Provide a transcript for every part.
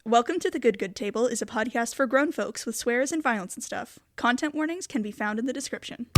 Welcome to The Good Good Table is a podcast for grown folks with swears and violence and stuff. Content warnings can be found in the description.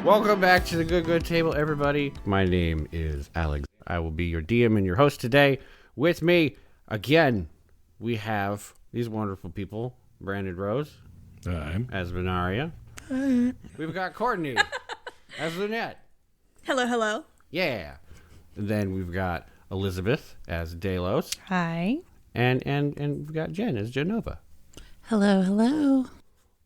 Welcome back to the Good Good Table, everybody. My name is Alex. I will be your DM and your host today. With me, again, we have these wonderful people. Brandon Rose as Venaria. We've got Courtney as Lynette. Hello, hello. Yeah. And then we've got Elizabeth as Delos. Hi. And we've got Jen as Genova. Hello, hello.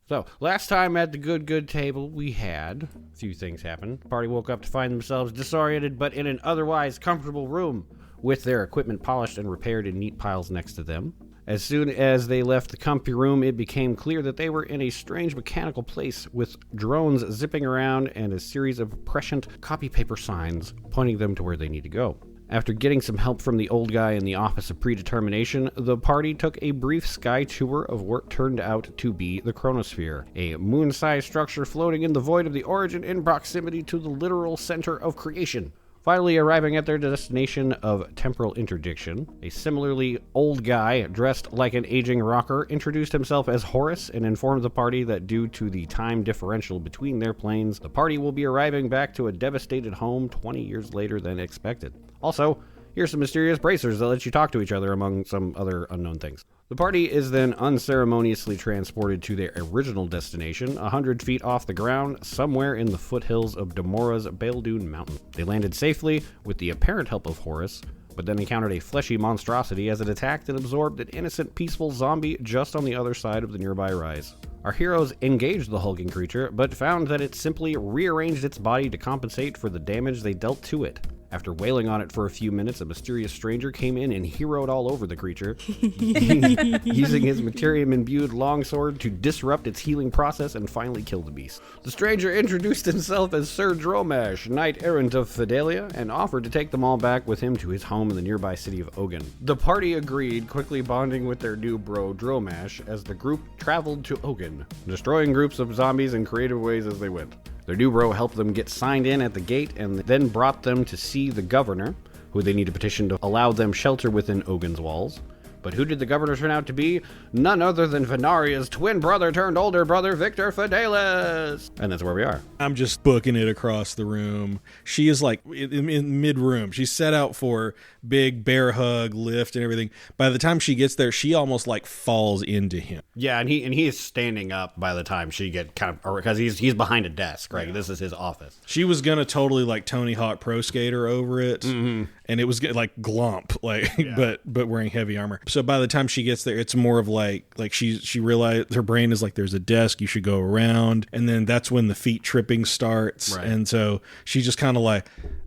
So, last time at the Good Good Table, we had a few things happen. The party woke up to find themselves disoriented, but in an otherwise comfortable room, with their equipment polished and repaired in neat piles next to them. As soon as they left the comfy room, it became clear that they were in a strange mechanical place, with drones zipping around and a series of prescient copy paper signs pointing them to where they need to go. After getting some help from the old guy in the Office of Predetermination, the party took a brief sky tour of what turned out to be the Chronosphere, a moon-sized structure floating in the void of the origin in proximity to the literal center of creation. Finally arriving at their destination of temporal interdiction, a similarly old guy dressed like an aging rocker introduced himself as Horus and informed the party that due to the time differential between their planes, the party will be arriving back to a devastated home 20 years later than expected. Also, here's some mysterious bracers that let you talk to each other among some other unknown things. The party is then unceremoniously transported to their original destination, 100 feet off the ground, somewhere in the foothills of Damora's Baildune Mountain. They landed safely with the apparent help of Horus, but then encountered a fleshy monstrosity as it attacked and absorbed an innocent, peaceful zombie just on the other side of the nearby rise. Our heroes engaged the hulking creature, but found that it simply rearranged its body to compensate for the damage they dealt to it. After wailing on it for a few minutes, a mysterious stranger came in and heroed all over the creature, using his Materium-imbued longsword to disrupt its healing process and finally kill the beast. The stranger introduced himself as Sir Dromash, knight-errant of Fidelia, and offered to take them all back with him to his home in the nearby city of Ogun. The party agreed, quickly bonding with their new bro Dromash as the group traveled to Ogun, destroying groups of zombies in creative ways as they went. Their new bro helped them get signed in at the gate and then brought them to see the governor, who they need to petition to allow them shelter within Ogun's walls. But who did the governor turn out to be? None other than Venaria's twin brother turned older brother, Victor Fidelis. And that's where we are. I'm just booking it across the room. She is like in mid-room. She's set out for big bear hug, lift, and everything. By the time she gets there, she almost like falls into him. Yeah, and he is standing up by the time she get kind of, because he's behind a desk, right? Yeah. This is his office. She was gonna totally like Tony Hawk Pro Skater over it. Mm-hmm. And it was like glump, like, yeah. but wearing heavy armor. So by the time she gets there, it's more of like she realized her brain is like, there's a desk, you should go around. And then that's when the feet tripping starts. Right. And so she just kind of like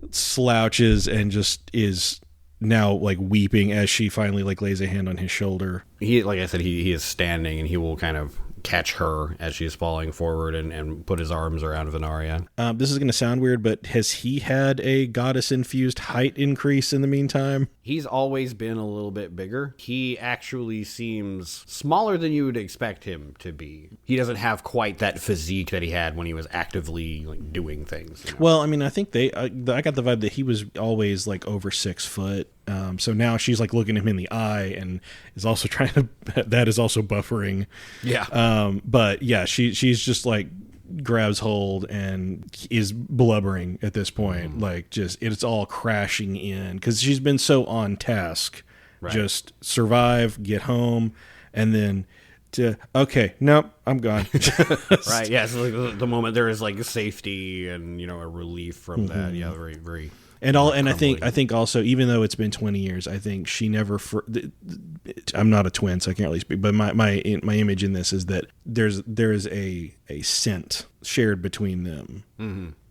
slouches and just is now like weeping as she finally like lays a hand on his shoulder. He, like I said, he is standing and he will kind of catch her as she's falling forward and put his arms around Venaria. This is going to sound weird, but has he had a goddess-infused height increase in the meantime? He's always been a little bit bigger. He actually seems smaller than you would expect him to be. He doesn't have quite that physique that he had when he was actively like doing things. You know? Well, I mean, I think I got the vibe that he was always like over 6 foot. So now she's like looking him in the eye and is also trying to, that is also buffering. Yeah. But yeah, she's just like grabs hold and is blubbering at this point. Like just, it's all crashing in because she's been so on task. Right. Just survive, get home, and then okay, nope, I'm gone. Right. Yeah. So like the moment there is like safety and, a relief from that. Yeah. Very, very And I think also, even though it's been 20 years, I think she never. I'm not a twin, so I can't really speak. But my image in this is that there's a scent shared between them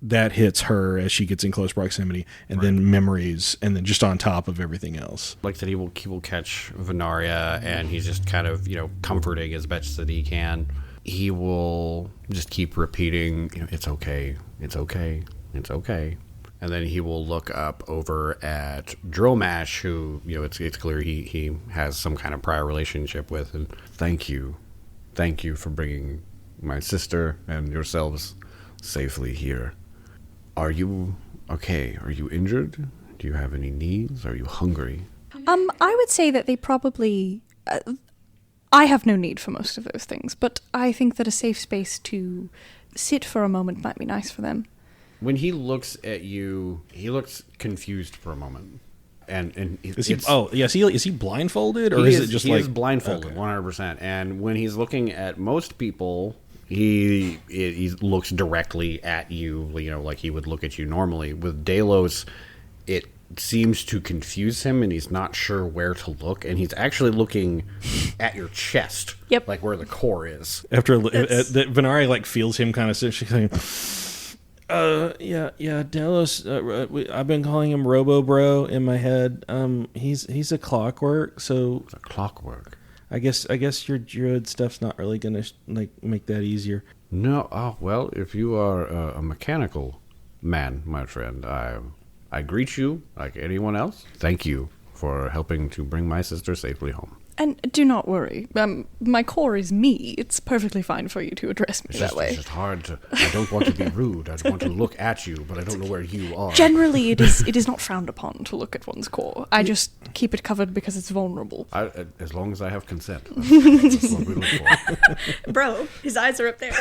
that hits her as she gets in close proximity, and then memories, and then just on top of everything else. Like that, he will catch Venaria, and he's just kind of comforting as best that he can. He will just keep repeating, it's okay, it's okay, it's okay. And then he will look up over at Dromash, who, it's clear he has some kind of prior relationship with. And thank you for bringing my sister and yourselves safely here. Are you okay? Are you injured? Do you have any needs? Are you hungry? I would say that they probably... I have no need for most of those things, but I think that a safe space to sit for a moment might be nice for them. When he looks at you, he looks confused for a moment. And is he blindfolded, or is it just he is blindfolded, 100%. And when he's looking at most people, he looks directly at you, like he would look at you normally. With Delos, it seems to confuse him, and he's not sure where to look, and he's actually looking at your chest, like where the core is. After Venaria feels him kind of sit, she's like, yeah, Delos. I've been calling him Robo Bro in my head. He's a clockwork, so it's a clockwork. I guess your druid stuff's not really gonna make that easier. No, well, if you are a mechanical man, my friend, I greet you like anyone else. Thank you for helping to bring my sister safely home. And do not worry. My core is me. It's perfectly fine for you to address me that way. It's just hard to... I don't want to be rude. I want to look at you, but I don't know where you are. Generally, it is not frowned upon to look at one's core. I just keep it covered because it's vulnerable. As long as I have consent. That's what we look for. Bro, his eyes are up there.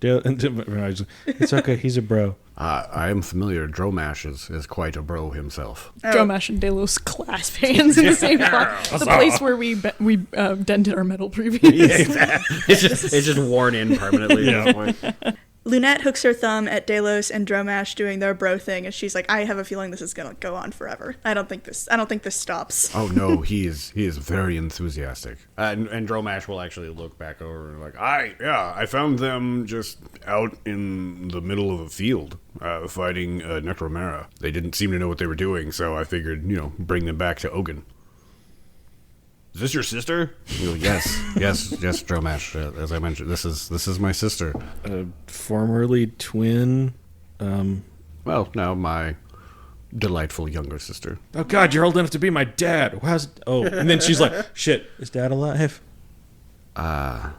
It's okay, he's a bro. I am familiar. Dromash is quite a bro himself. Dromash and Delos clasp hands in the same spot. The place where we dented our metal previously. Yeah, exactly. It's just worn in permanently at this point. Lunette hooks her thumb at Delos and Dromash doing their bro thing, and she's like, I have a feeling this is gonna go on forever. I don't think this stops. Oh no, he is very enthusiastic. And Dromash will actually look back over and I found them just out in the middle of a field, fighting Necromera. They didn't seem to know what they were doing, so I figured, bring them back to Ogun. Is this your sister? Yes, Dromash. As I mentioned, this is my sister. Formerly twin. Well, now my delightful younger sister. Oh God, you're old enough to be my dad. And then she's like, "Shit, is Dad alive?" There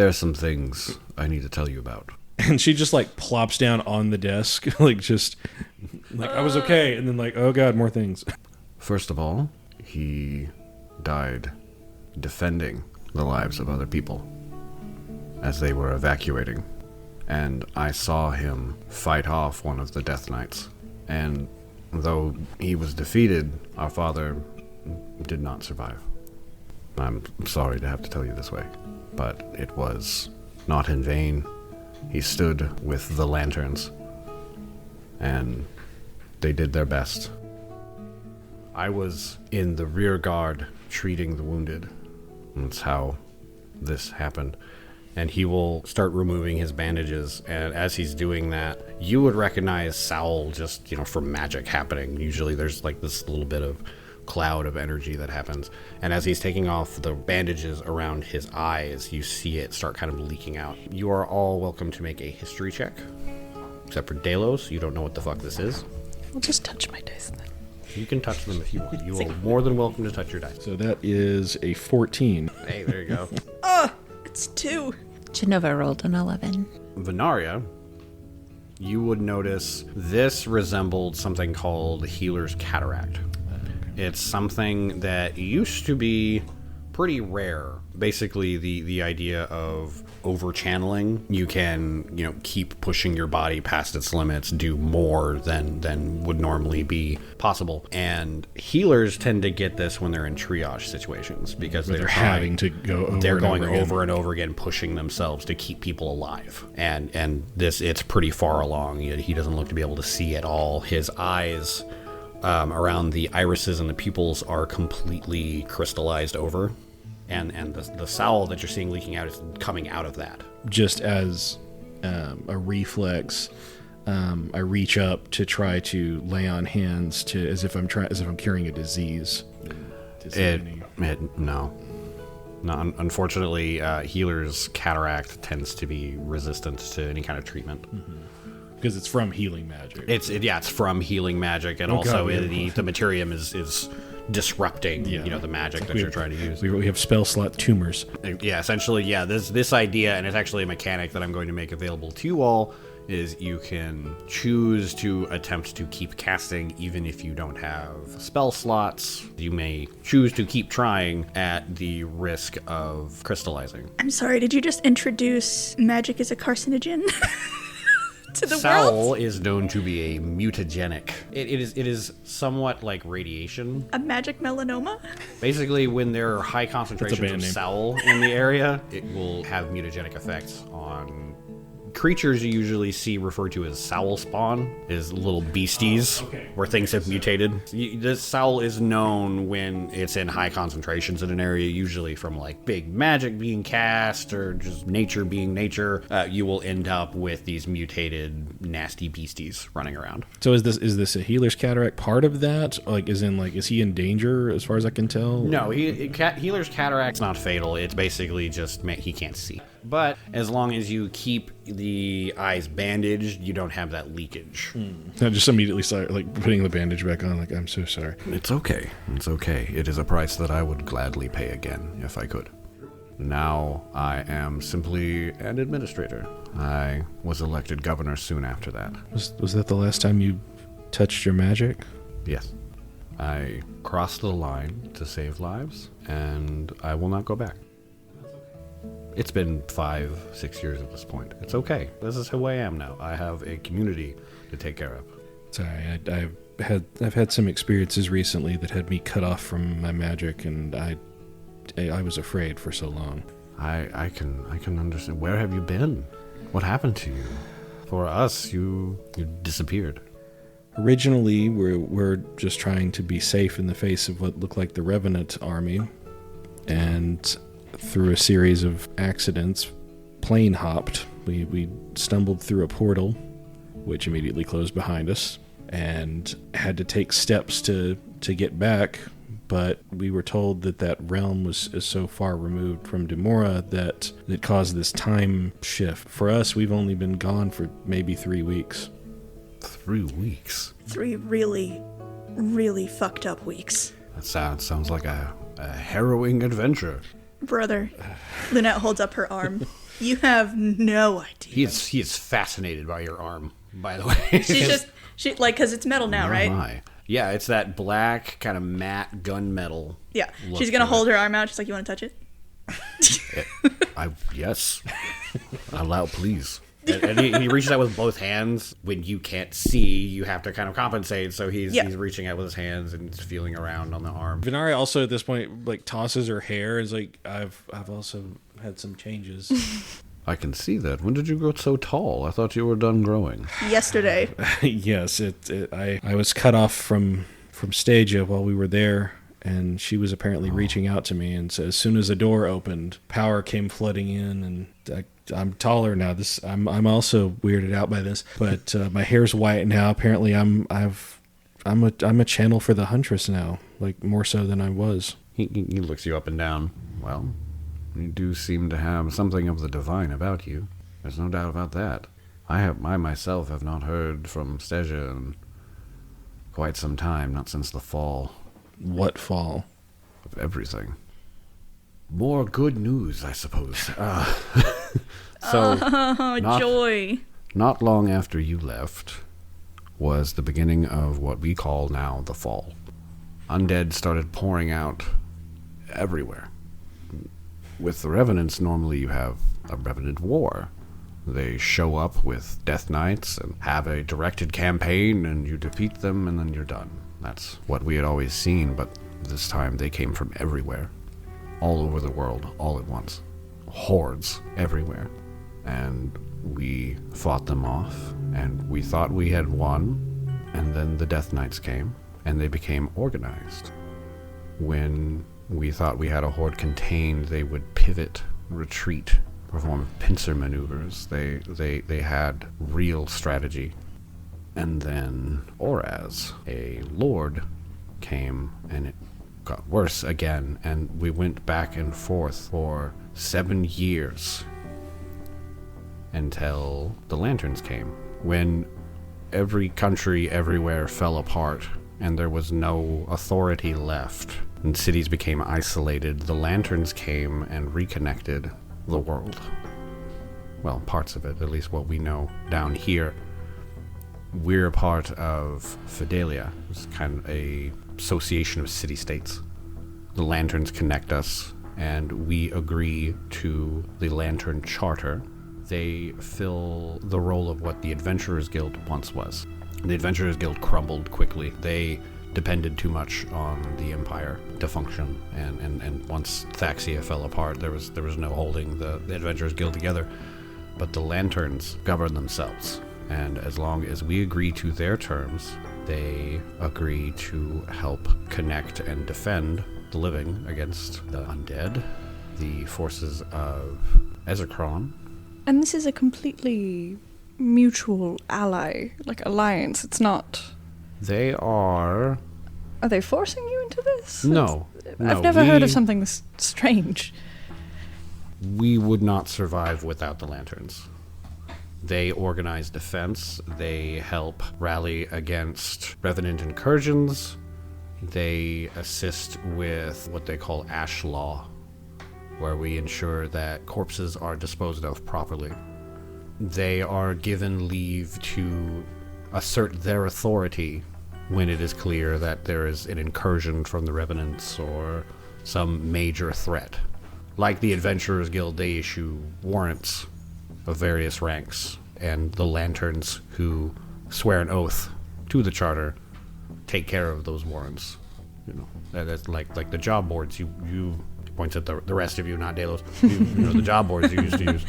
are some things I need to tell you about. And she just plops down on the desk, I was okay, and then oh God, more things. First of all, he died defending the lives of other people as they were evacuating. And I saw him fight off one of the Death Knights. And though he was defeated, our father did not survive. I'm sorry to have to tell you this way, but it was not in vain. He stood with the lanterns, and they did their best. I was in the rear guard treating the wounded. That's how this happened. And he will start removing his bandages, and as he's doing that, you would recognize Saul just, from magic happening. Usually there's this little bit of cloud of energy that happens, and as he's taking off the bandages around his eyes, you see it start kind of leaking out. You are all welcome to make a history check, except for Delos. You don't know what the fuck this is. I'll just touch my dice then. You can touch them if you want. You are more than welcome to touch your dice. So that is a 14. Hey, there you go. It's 2. Genova rolled an 11. Venaria, you would notice this resembled something called Healer's Cataract. It's something that used to be pretty rare. Basically, the idea of over channeling, you can, you know, keep pushing your body past its limits, do more than would normally be possible. And healers tend to get this when they're in triage situations because they're having to go over they're and going over again. over and over again, pushing themselves to keep people alive. And this, it's pretty far along. He doesn't look to be able to see at all. His eyes around the irises and the pupils are completely crystallized over, and the sowl that you're seeing leaking out is coming out of that. Just as a reflex, I reach up to try to lay on hands as if I'm carrying a disease. No, unfortunately, healer's cataract tends to be resistant to any kind of treatment. Because it's from healing magic. It's from healing magic, and also the materium is disrupting the magic that you're trying to use. We have spell slot tumors. Yeah, essentially, this idea, and it's actually a mechanic that I'm going to make available to you all, is you can choose to attempt to keep casting even if you don't have spell slots. You may choose to keep trying at the risk of crystallizing. I'm sorry, did you just introduce magic as a carcinogen? To the Sowl world? is known to be a mutagenic. It is somewhat like radiation. A magic melanoma? Basically, when there are high concentrations of band name. sowl in the area, it will have mutagenic effects on creatures you usually see referred to as sowl spawn, is little beasties where things have mutated. This sowl is known when it's in high concentrations in an area, usually from like big magic being cast or just nature being nature. You will end up with these mutated nasty beasties running around. So is this a healer's cataract part of that? Like, is he in danger as far as I can tell? No, healer's cataract's not fatal. It's basically just he can't see. But as long as you keep the eyes bandaged, you don't have that leakage. I just immediately start like putting the bandage back on. Like, I'm so sorry. It's okay. It's okay. It is a price that I would gladly pay again if I could. Now I am simply an administrator. I was elected governor soon after that. Was that the last time you touched your magic? Yes. I crossed the line to save lives, and I will not go back. It's been 5-6 years at this point. It's okay. This is who I am now. I have a community to take care of. Sorry, I've had some experiences recently that had me cut off from my magic, and I was afraid for so long. I can understand. Where have you been? What happened to you? For us, you disappeared. Originally, we're just trying to be safe in the face of what looked like the Revenant army, and through a series of accidents, plane hopped. We stumbled through a portal, which immediately closed behind us, and had to take steps to get back. But we were told that realm is so far removed from Demora that it caused this time shift. For us, we've only been gone for maybe 3 weeks. 3 weeks? 3 really, really fucked up weeks. That sounds like a harrowing adventure. Brother, Lynette holds up her arm. You have no idea. He is fascinated by your arm, by the way. She because it's metal now, right? My. Yeah, it's that black kind of matte gunmetal. Yeah, she's gonna hold her arm out. She's like, "You want to touch it?" Yes. Allow, please. And he reaches out with both hands. When you can't see, you have to kind of compensate. So he's reaching out with his hands and feeling around on the arm. Venaria also at this point like tosses her hair. Is like, I've also had some changes. I can see that. When did you grow so tall? I thought you were done growing. Yesterday. Yes, I was cut off from Stagia while we were there, and she was apparently reaching out to me. And so as soon as the door opened, power came flooding in, and I'm taller now. I'm also weirded out by this, but my hair's white now. Apparently, I'm a channel for the Huntress now, like more so than I was. He looks you up and down. Well, you do seem to have something of the divine about you. There's no doubt about that. I myself have not heard from Stasia in quite some time, not since the fall. What fall? Of everything. More good news, I suppose. Joy. Not long after you left was the beginning of what we call now the fall. Undead started pouring out everywhere. With the Revenants, normally you have a Revenant War. They show up with Death Knights and have a directed campaign, and you defeat them, and then you're done. That's what we had always seen, but this time they came from everywhere. All over the world, all at once. Hordes everywhere. And we fought them off, and we thought we had won, and then the Death Knights came, and they became organized. When we thought we had a horde contained, they would pivot, retreat, perform pincer maneuvers. They had real strategy. And then Oraz, a lord, came, and it got worse again, and we went back and forth for 7 years until the Lanterns came, when every country everywhere fell apart and there was no authority left and cities became isolated. The Lanterns came and reconnected the world. Well, parts of it, at least what we know down here. We're a part of Fidelia. It's kind of a association of city-states. The Lanterns connect us, and we agree to the Lantern Charter. They fill the role of what the Adventurers Guild once was. The Adventurers Guild crumbled quickly. They depended too much on the Empire to function, and once Thaxia fell apart, there was no holding the Adventurers Guild together. But the Lanterns govern themselves, and as long as we agree to their terms, they agree to help connect and defend the living against the undead, the forces of Ezekron. And this is a completely mutual ally, like alliance. It's not... They are... Are they forcing you into this? No. I've never heard of something this strange. We would not survive without the Lanterns. They organize defense. They help rally against Revenant incursions. They assist with what they call Ash Law, where we ensure that corpses are disposed of properly. They are given leave to assert their authority when it is clear that there is an incursion from the Revenants or some major threat. Like the Adventurers Guild, they issue warrants of various ranks, and the Lanterns who swear an oath to the Charter take care of those warrants. You know, that's like the job boards you points at the rest of you, not Delos. You know, the job boards you used to use.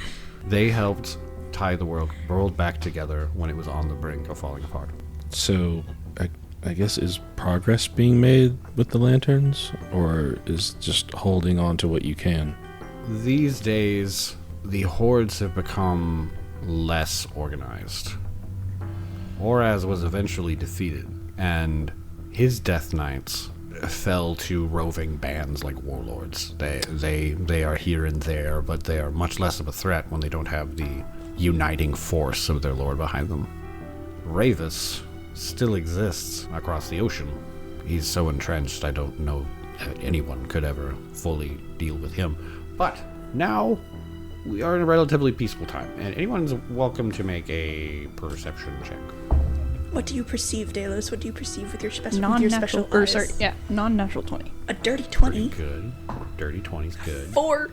They helped tie the world back together when it was on the brink of falling apart. So, I guess, is progress being made with the Lanterns, or is just holding on to what you can? These days, the hordes have become less organized. Oraz was eventually defeated, and his Death Knights fell to roving bands like warlords. They are here and there, but they are much less of a threat when they don't have the uniting force of their lord behind them. Ravis still exists across the ocean. He's so entrenched, I don't know anyone could ever fully deal with him. But now we are in a relatively peaceful time, and anyone's welcome to make a perception check. What do you perceive, Delos? What do you perceive with your special Non-natural, eyes? non-natural 20. A dirty 20. Pretty good. Dirty 20's good. 4.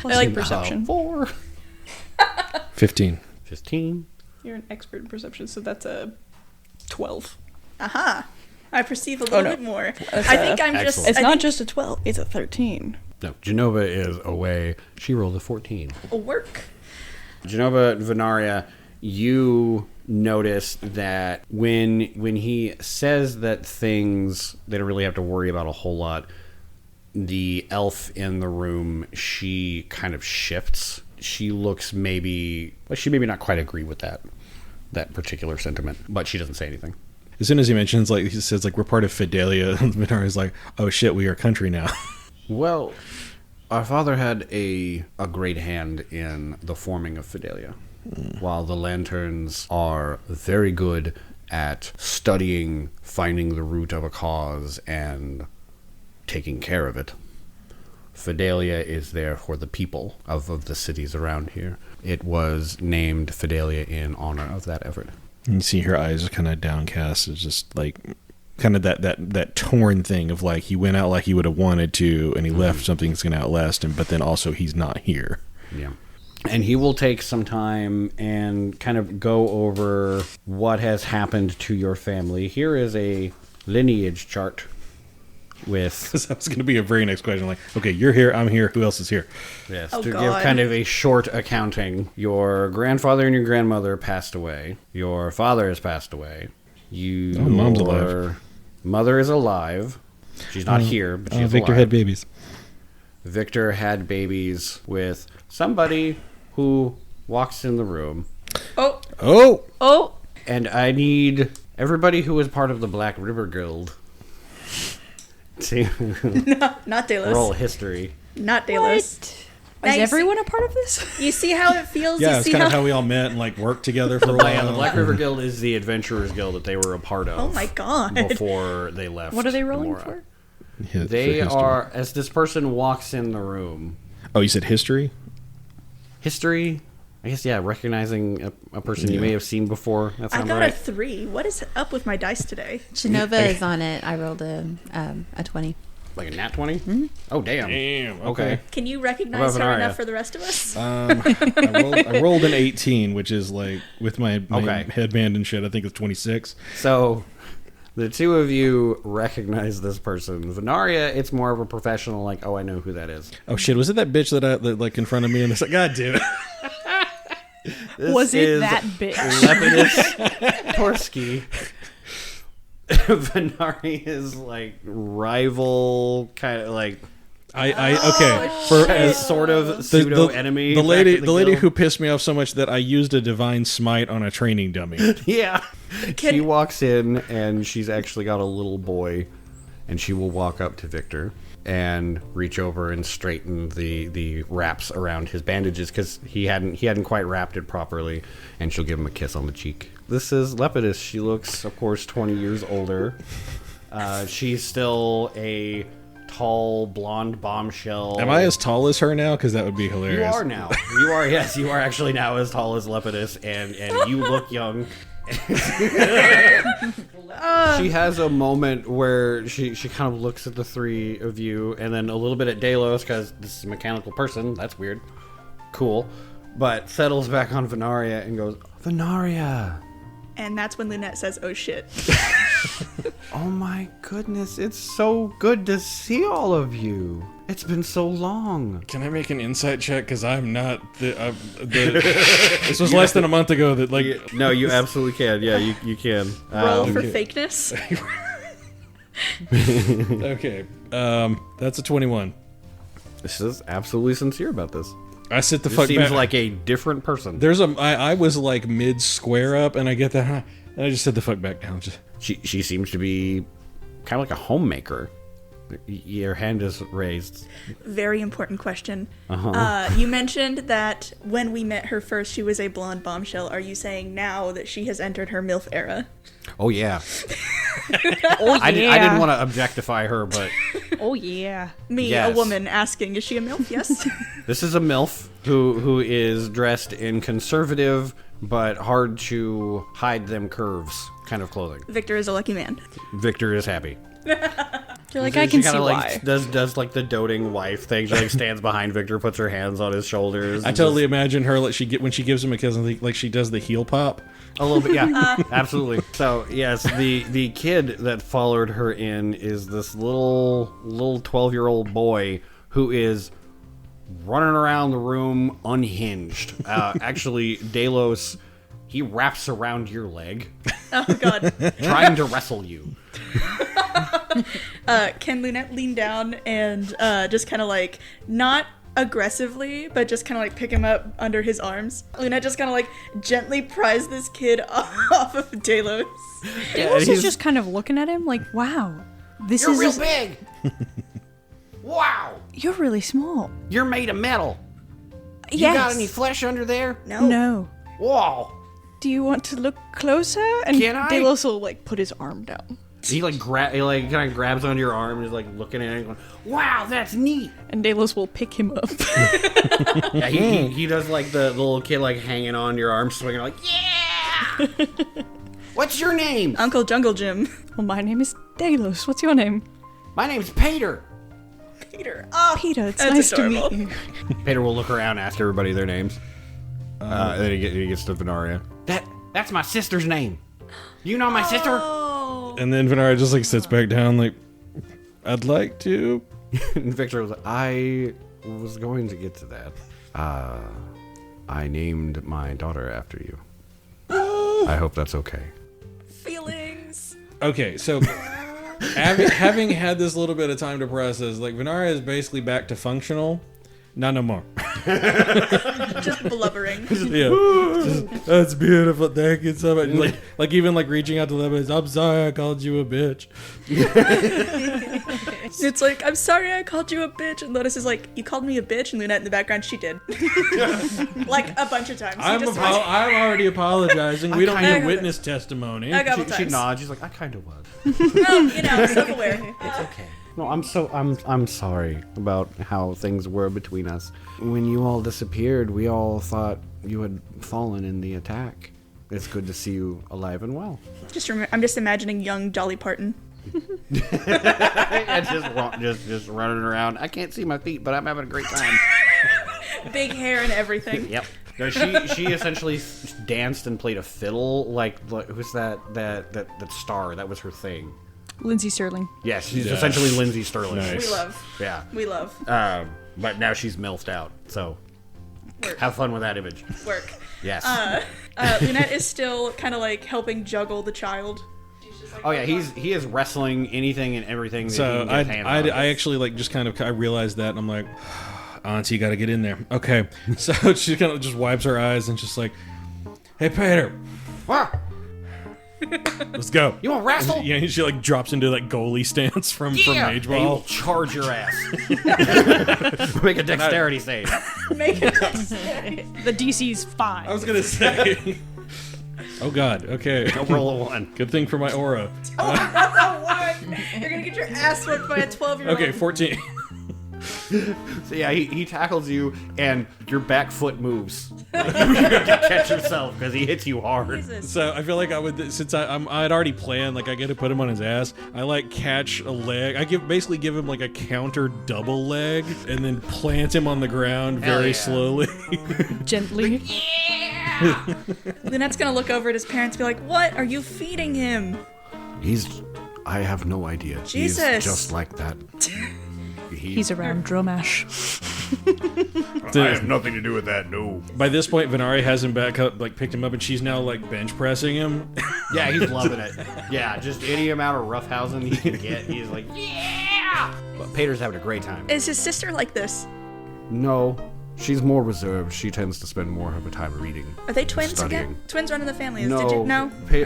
I like perception. 4. 15. 15. You're an expert in perception, so that's a 12. Aha. I perceive a little bit more. That's I think I'm just... excellent. It's I not think just a 12, it's a 13. No, Genova is away. She rolled a 14. a work. Genova and Venaria, you notice that when he says that things they don't really have to worry about a whole lot, the elf in the room, she kind of shifts. She looks maybe not quite agree with that particular sentiment, but she doesn't say anything. As soon as he mentions, like, he says, like, we're part of Fidelia, Venaria's like, oh shit, we are country now. Well, our father had a great hand in the forming of Fidelia. While the Lanterns are very good at studying, finding the root of a cause, and taking care of it, Fidelia is there for the people of the cities around here. It was named Fidelia in honor of that effort. You see her eyes are kind of downcast. It's just like kind of that torn thing of like he went out like he would have wanted to, and he left something that's going to outlast him, but then also he's not here. Yeah. And he will take some time and kind of go over what has happened to your family. Here is a lineage chart with... Because that was going to be a very next question. Like, okay, you're here, I'm here, who else is here? Yes, Oh, to God. give kind of a short accounting. Your grandfather and your grandmother passed away. Your father has passed away. Mom's alive. Mother is alive. She's not here, but she's Victor alive. had babies. Victor had babies with somebody who walks in the room. Oh! And I need everybody who is part of the Black River Guild to Not Delos. roll history. Not Delos. Is everyone a part of this? You see how it feels? Yeah, you it's see kind of how we all met and like worked together for a while. Yeah, the Black River Guild is the Adventurers Guild that they were a part of. Oh my God. Before they left. What are they rolling Gamora. for? They For history. are, as this person walks in the room, Oh, you said history? history, I guess, yeah, recognizing a person you may have seen before. That I sounds got right. a 3. What is up with my dice today? Genova is on it. I rolled a 20. Like a nat 20? Mm-hmm. Oh, damn. Damn. Okay. Can you recognize What her about Venaria? enough for the rest of us? I rolled an 18, which is like with my Okay. headband and shit. I think it's 26. So, the two of you recognize this person. Venaria, it's more of a professional, like, oh, I know who that is. Oh shit! Was it that bitch that like confronted me and it's like, God damn it! This Was it is that bitch? Lepidus Torsky. Venaria's like rival, kind of like Okay for sort of pseudo enemy. The lady guild. who pissed me off so much that I used a divine smite on a training dummy. Yeah. She walks in and she's actually got a little boy, and she will walk up to Victor and reach over and straighten the wraps around his bandages because he hadn't quite wrapped it properly, and she'll give him a kiss on the cheek. This is Lepidus. She looks, of course, 20 years older. She's still a tall blonde bombshell. Am I as tall as her now? Because that would be hilarious. You are now. You are, yes. You are actually now as tall as Lepidus, and you look young. She has a moment where she kind of looks at the three of you, and then a little bit at Delos, because this is a mechanical person. That's weird. Cool. But settles back on Venaria and goes, Venaria. And that's when Lynette says, oh shit. Oh my goodness, it's so good to see all of you. It's been so long. Can I make an insight check? Because I'm not this was less than a month ago. That like No, you absolutely can. Yeah, you can. Roll for fakeness. okay. That's a 21. This is absolutely sincere about this. I sit the This fuck seems back. like a different person. I was like mid square up, and I get that, and I just sit the fuck back down. Just She seems to be kind of like a homemaker. Your hand is raised. Very important question. Uh-huh. You mentioned that when we met her first, she was a blonde bombshell. Are you saying now that she has entered her MILF era? Oh yeah. Oh, yeah. I didn't want to objectify her, but Oh, yeah. Me, Yes. a woman, asking, is she a MILF? Yes. this is a MILF who is dressed in conservative but hard to hide them curves kind of clothing. Victor is a lucky man. Victor is happy. You're like, I can She see kinda, why. like does like the doting wife thing. She like stands behind Victor, puts her hands on his shoulders. I and totally imagine her like when she gives him a kiss, and like she does the heel pop. a little bit, yeah, absolutely. So yes, the kid that followed her in is this little 12-year-old boy who is running around the room unhinged. Actually, Delos, he wraps around your leg, Oh, God. trying to wrestle you. Can Lynette lean down and just kind of like, not aggressively, but just kind of like pick him up under his arms? Lynette just kind of like gently pries this kid off of Delos. Delos he's- is just kind of looking at him like, wow, this You're is real big. Wow, You're really small. you're made of metal. You Yes. got any flesh under there? No. Whoa. Do you want to look closer? And Can I? Delos will like put his arm down. He like kind of grabs onto your arm and is like looking at it, going, "Wow, that's neat." And Delos will pick him up. Yeah, he does like the little kid like hanging on your arm, swinging like, "Yeah." What's your name? Uncle Jungle Jim. Well, my name is Delos. What's your name? My name's Peter. Peter. Oh, Peter, it's that's nice adorable. to meet you. Peter will look around, ask everybody their names. And then he gets to Venaria. That's my sister's name. You know my sister? Oh. And then Venaria just like sits back down like, I'd like to. And Victor was like, I was going to get to that. I named my daughter after you. I hope that's okay. Feelings. Okay, so having had this little bit of time to process, like Venaria is basically back to functional. Not no more. Just blubbering. Yeah, that's beautiful. Thank you so much. Like even like reaching out to Lemon. I'm sorry I called you a bitch. It's like, I'm sorry I called you a bitch. And Lotus is like, you called me a bitch? And Lunette in the background, she did. Like a bunch of times. I'm already apologizing. We don't kinda- need witness testimony. A couple She times. nods. She's like, I kind of was. Well, you know, self-aware. It's okay. No, I'm sorry about how things were between us. When you all disappeared, we all thought you had fallen in the attack. It's good to see you alive and well. I'm just imagining young Dolly Parton. just running around. I can't see my feet, but I'm having a great time. Big hair and everything. Yep. No, she essentially danced and played a fiddle. Like who's that star? That was her thing. Lindsay Sterling. Yes, she's essentially Lindsay Sterling. Nice. We love. Yeah. We love. But now she's milfed out. So Work. have fun with that image. Work. Yes. Lunette is still kind of like helping juggle the child. Oh yeah, he is wrestling anything and everything. That So he can get his hands on. I actually like just kind of I realized that and I'm like, Auntie, you got to get in there. Okay, so she kind of just wipes her eyes and just like, hey Peter, Ah, let's go. you want to wrestle? Yeah, she like drops into like goalie stance from Mage And he will Ball. charge your ass. Make a dexterity save. Make it. The DC's 5. I was gonna say. Oh God. Okay. Don't roll a 1. Good thing for my aura. You're gonna get your ass whipped by a 12-year-old. Okay, 14. So yeah, he tackles you, and your back foot moves. You have to catch yourself because he hits you hard. Jesus. So I feel like I would, since I'd already planned, like I get to put him on his ass. I like catch a leg. I basically give him like a counter double leg, and then plant him on the ground Hell very yeah. slowly. Gently. Lunette's gonna look over at his parents and be like, what are you feeding him? I have no idea. Jesus. He's just like that. He's around Dromash. I have nothing to do with that, no. By this point, Venaria has him back up, like picked him up, and she's now like bench pressing him. Yeah, he's loving it. Yeah, just any amount of roughhousing he can get, he's like, yeah! But Peter's having a great time. Is his sister like this? No, she's more reserved. She tends to spend more of her time reading. Are they twins Studying. again? Twins run in the family. No, Did you? No? Okay.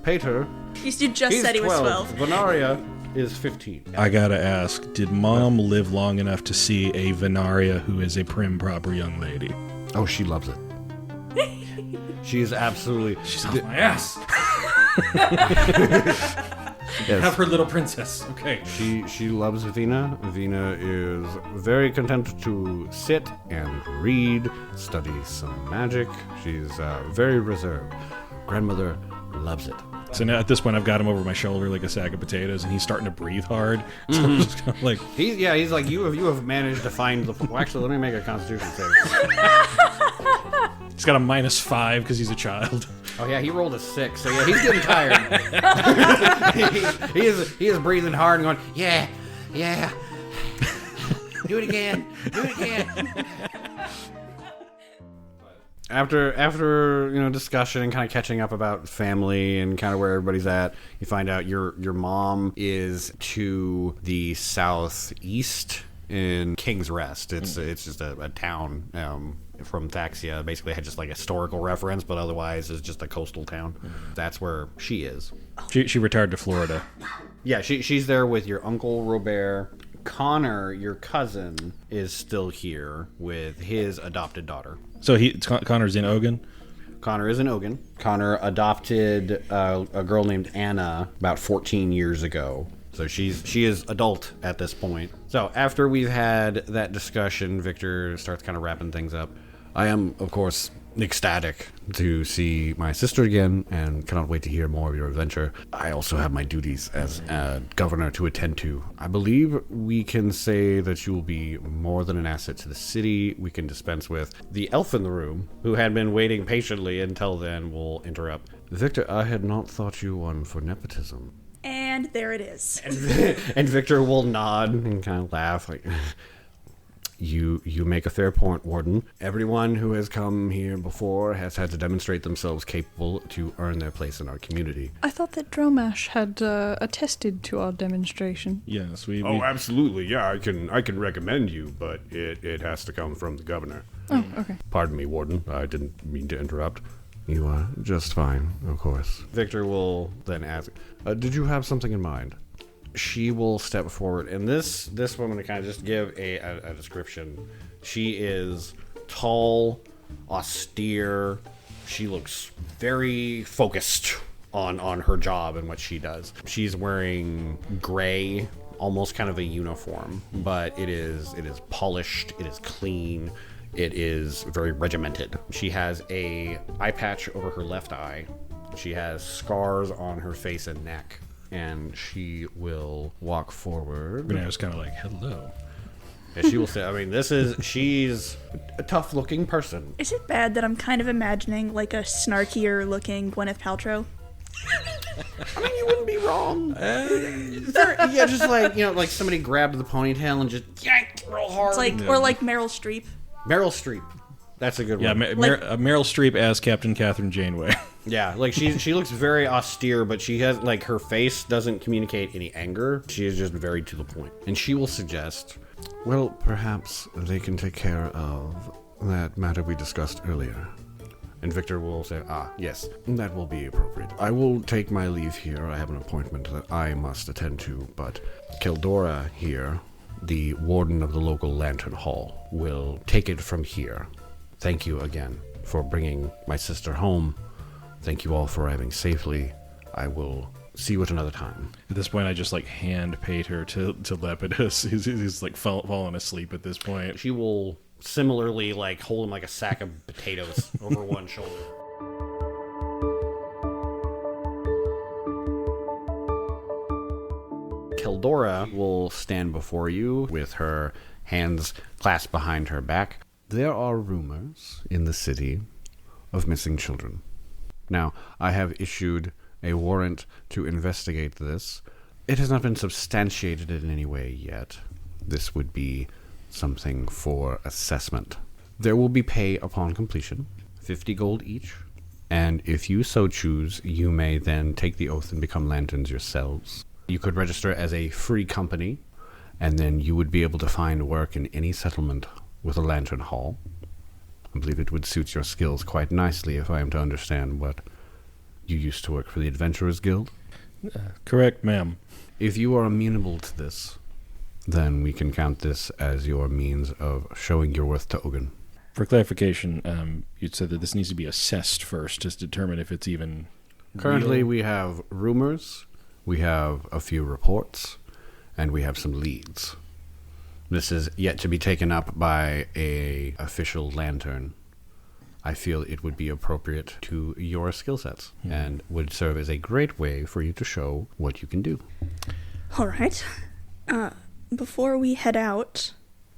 Peter, You just he's said he was 12. Venaria is 15. I gotta ask, did Mom live long enough to see a Venaria who is a prim, proper young lady? Oh, she loves it. She is absolutely... She's off my ass. Yes. Have her little princess. Okay. She loves Vina. Vina is very content to sit and read, study some magic. She's very reserved. Grandmother loves it. So now at this point, I've got him over my shoulder like a sack of potatoes, and he's starting to breathe hard. So I'm just kind of like, He's like, you have managed to find the... Well, actually, let me make a constitution save. he's got a -5 because he's a child. Oh yeah, he rolled a 6, so yeah, he's getting tired. he is breathing hard and going, yeah. Do it again. After discussion and kind of catching up about family and kind of where everybody's at, you find out your mom is to the southeast in King's Rest. It's just a town from Thaxia. Basically had just like a historical reference, but otherwise is just a coastal town. That's where she is. She retired to Florida. Yeah, she's there with your uncle Robert. Connor, your cousin, is still here with his adopted daughter. So Connor's in Ogun? Connor is in Ogun. Connor adopted a girl named Anna about 14 years ago. So she is adult at this point. So after we've had that discussion, Victor starts kind of wrapping things up. I am, of course, ecstatic to see my sister again and cannot wait to hear more of your adventure. I also have my duties as a governor to attend to. I believe we can say that you will be more than an asset to the city. We can dispense with the elf in the room, who had been waiting patiently until then, will interrupt. Victor, I had not thought you one for nepotism. And there it is. And Victor will nod and kind of laugh like... You make a fair point, Warden. Everyone who has come here before has had to demonstrate themselves capable to earn their place in our community. I thought that Dromash had attested to our demonstration. Yes, we... Oh, absolutely. Yeah, I can recommend you, but it has to come from the governor. Oh, okay. Pardon me, Warden. I didn't mean to interrupt. You are just fine, of course. Victor will then ask, did you have something in mind? She will step forward, and this woman, to kind of just give a description. She is tall, austere. She looks very focused on her job and what she does. She's wearing gray, almost kind of a uniform, but it is polished, it is clean, it is very regimented. She has a eye patch over her left eye. She has scars on her face and neck. And she will walk forward. And I was kind of like, hello. And she will say, I mean, she's a tough looking person. Is it bad that I'm kind of imagining like a snarkier looking Gwyneth Paltrow? I mean, you wouldn't be wrong. Yeah, just like, like somebody grabbed the ponytail and just yanked real hard. It's like, or like Meryl Streep. Meryl Streep. That's a good one. Yeah, Meryl Streep as Captain Catherine Janeway. Yeah, like she looks very austere, but she has, like, her face doesn't communicate any anger. She is just very to the point. And she will suggest, well, perhaps they can take care of that matter we discussed earlier. And Victor will say, yes, that will be appropriate. I will take my leave here. I have an appointment that I must attend to, but Kildora here, the warden of the local Lantern Hall, will take it from here. Thank you again for bringing my sister home. Thank you all for arriving safely. I will see you at another time. At this point, I just like hand pate her to Lepidus. He's like falling asleep at this point. She will similarly like hold him like a sack of potatoes over one shoulder. Kildora will stand before you with her hands clasped behind her back. There are rumors in the city of missing children. Now, I have issued a warrant to investigate this. It has not been substantiated in any way yet. This would be something for assessment. There will be pay upon completion, 50 gold each, and if you so choose, you may then take the oath and become lanterns yourselves. You could register as a free company, and then you would be able to find work in any settlement with a lantern hall. I believe it would suit your skills quite nicely if I am to understand what you used to work for the Adventurers Guild. Correct, ma'am. If you are amenable to this, then we can count this as your means of showing your worth to Ogun. For clarification, you'd said that this needs to be assessed first to determine if it's even Currently, real. we have rumors, we have a few reports, and we have some leads. This is yet to be taken up by a official lantern. I feel it would be appropriate to your skill sets and would serve as a great way for you to show what you can do. All right. Before we head out,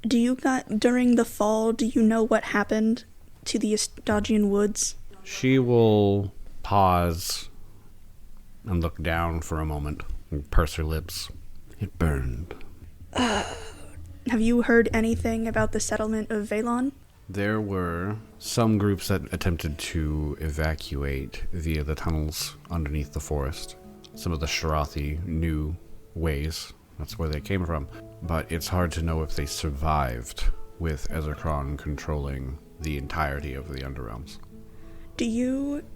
during the fall, do you know what happened to the Estagian Woods? She will pause and look down for a moment and purse her lips. It burned. Have you heard anything about the settlement of Valon? There were some groups that attempted to evacuate via the tunnels underneath the forest. Some of the Sharathi knew ways. That's where they came from. But it's hard to know if they survived with Ezekron controlling the entirety of the Underrealms.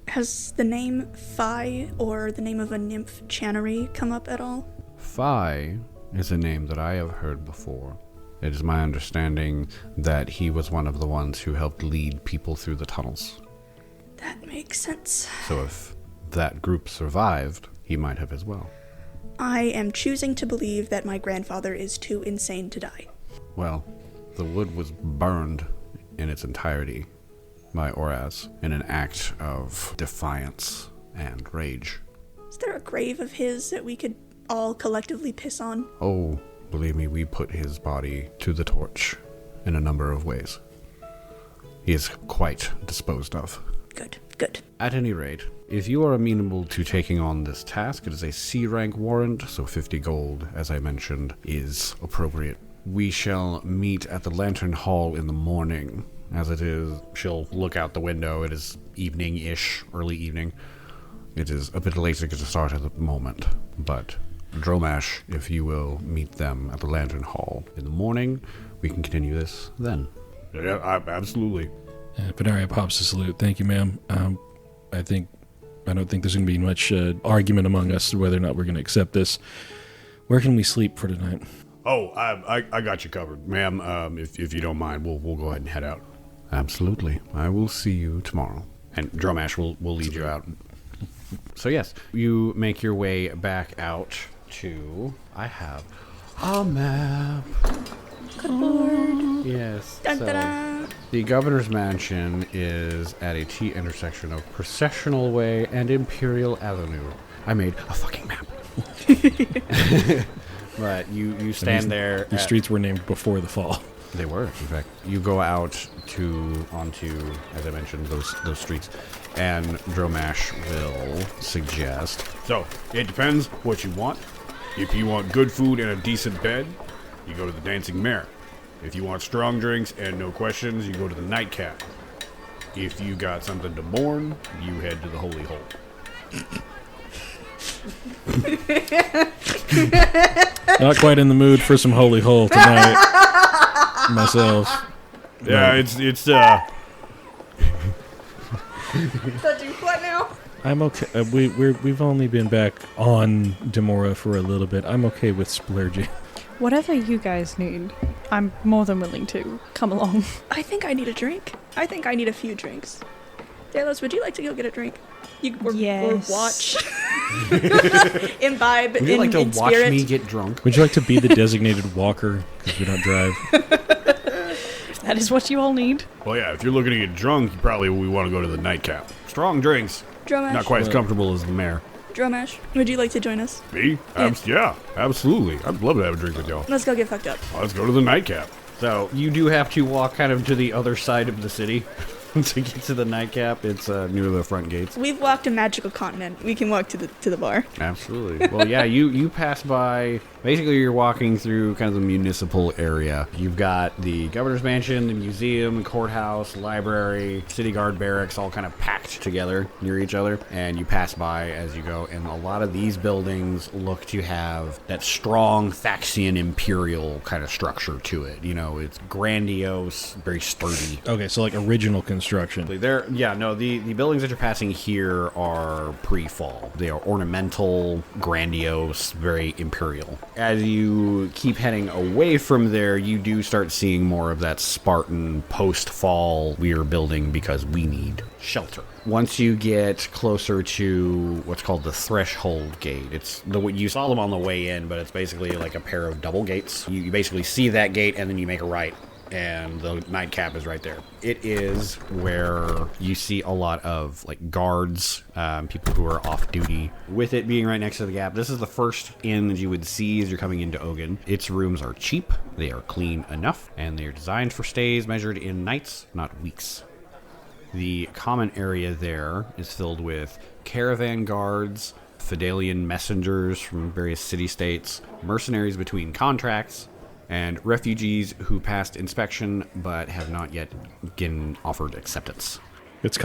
Has the name Phi or the name of a nymph Channery come up at all? Phi is a name that I have heard before. It is my understanding that he was one of the ones who helped lead people through the tunnels. That makes sense. So if that group survived, he might have as well. I am choosing to believe that my grandfather is too insane to die. Well, the wood was burned in its entirety. by Oraz in an act of defiance and rage. Is there a grave of his that we could all collectively piss on? Oh, believe me, we put his body to the torch in a number of ways. He is quite disposed of. Good, good. At any rate, if you are amenable to taking on this task, it is a C rank warrant, so 50 gold, as I mentioned, is appropriate. We shall meet at the Lantern Hall in the morning. As it is, she'll look out the window. It is evening-ish, early evening. It is a bit later to start at the moment, but Dromash, if you will meet them at the Lantern Hall in the morning, we can continue this then. Yeah, absolutely. Venaria pops a salute. Thank you, ma'am. I don't think there's going to be much argument among us whether or not we're going to accept this. Where can we sleep for tonight? Oh, I got you covered, ma'am. If you don't mind, we'll go ahead and head out. Absolutely. I will see you tomorrow. And Dromash will lead you out. So yes, you make your way back out to... I have a map. Yes. Dun, So dun, dun. the governor's mansion is at a T intersection of Processional Way and Imperial Avenue. I made a fucking map. But you stand there. These streets were named before the fall. They were, in fact. You go out onto, as I mentioned, those streets, and Dromash will suggest. So, it depends what you want. If you want good food and a decent bed, you go to the Dancing Mare. If you want strong drinks and no questions, you go to the Nightcap. If you got something to mourn, you head to the Holy Hole. Not quite in the mood for some holy hole tonight. Myself. Yeah, Right. it's So do what now? I'm okay. We've only been back on Demora for a little bit. I'm okay with splurging. Whatever you guys need, I'm more than willing to come along. I think I need a drink. I think I need a few drinks. Delos, would you like to go get a drink? Or Yes. watch. Imbibe Would you in, like to in watch spirit. me get drunk? Would you like to be the designated walker because we don't drive? That is what you all need. Well, yeah, if you're looking to get drunk, you probably want to go to the Nightcap. Strong drinks. Dromash, Not quite as comfortable as the Mare. Dromash, would you like to join us? Me? Yeah, absolutely. I'd love to have a drink with y'all. Let's go get fucked up. Let's go to the Nightcap. So, you do have to walk kind of to the other side of the city to get to the Nightcap. It's near the front gates. We've walked a magical continent. We can walk to the bar. Absolutely. Well, yeah, you pass by. Basically, you're walking through kind of the municipal area. You've got the governor's mansion, the museum, courthouse, library, city guard barracks, all kind of packed together near each other. And you pass by as you go. And a lot of these buildings look to have that strong Thaxian imperial kind of structure to it. You know, it's grandiose, very sturdy. Okay, so like original construction. The buildings that you're passing here are pre-fall. They are ornamental, grandiose, very imperial. As you keep heading away from there, you do start seeing more of that Spartan post-fall, we are building because we need shelter. Once you get closer to what's called the Threshold Gate, it's you saw them on the way in, but it's basically like a pair of double gates. You basically see that gate and then you make a right. And the Nightcap is right there. It is where you see a lot of like guards, people who are off duty. With it being right next to the gap, this is the first inn that you would see as you're coming into Ogun. Its rooms are cheap, they are clean enough, and they are designed for stays measured in nights, not weeks. The common area there is filled with caravan guards, Fidelian messengers from various city-states, mercenaries between contracts, and refugees who passed inspection but have not yet been offered acceptance. It's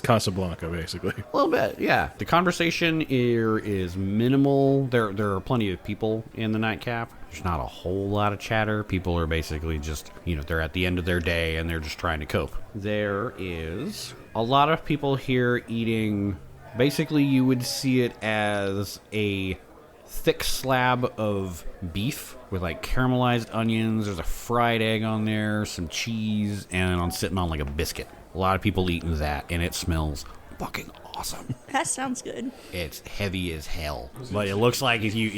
Casablanca, basically. A little bit, yeah. The conversation here is minimal. There are plenty of people in the Nightcap. There's not a whole lot of chatter. People are basically just, they're at the end of their day and they're just trying to cope. There is a lot of people here eating, basically you would see it as a thick slab of beef with like caramelized onions. There's a fried egg on there, some cheese, and sitting on like a biscuit. A lot of people eating that, and it smells fucking awesome. That sounds good. It's heavy as hell, but it looks like if you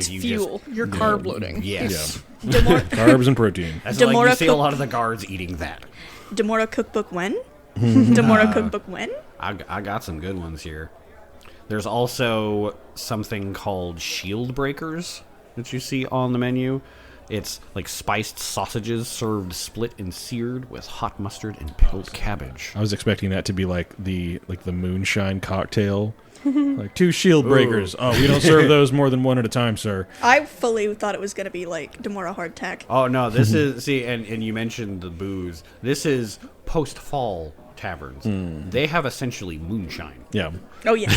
Fuel. You're carb loading. Yes, Demora, Carbs and protein. that's like you Demora see a lot of the guards eating that. Demora cookbook when? Demora cookbook when? I got some good ones here. There's also something called shield breakers that you see on the menu. It's like spiced sausages served split and seared with hot mustard and pickled cabbage. I was expecting that to be like the moonshine cocktail. Like 2 shield breakers. Oh, we don't serve those more than 1 at a time, sir. I fully thought it was going to be like Demora hardtack. Oh, no, this is... See, and you mentioned the booze. This is post-fall taverns. They have essentially moonshine. Yeah. Oh, yeah.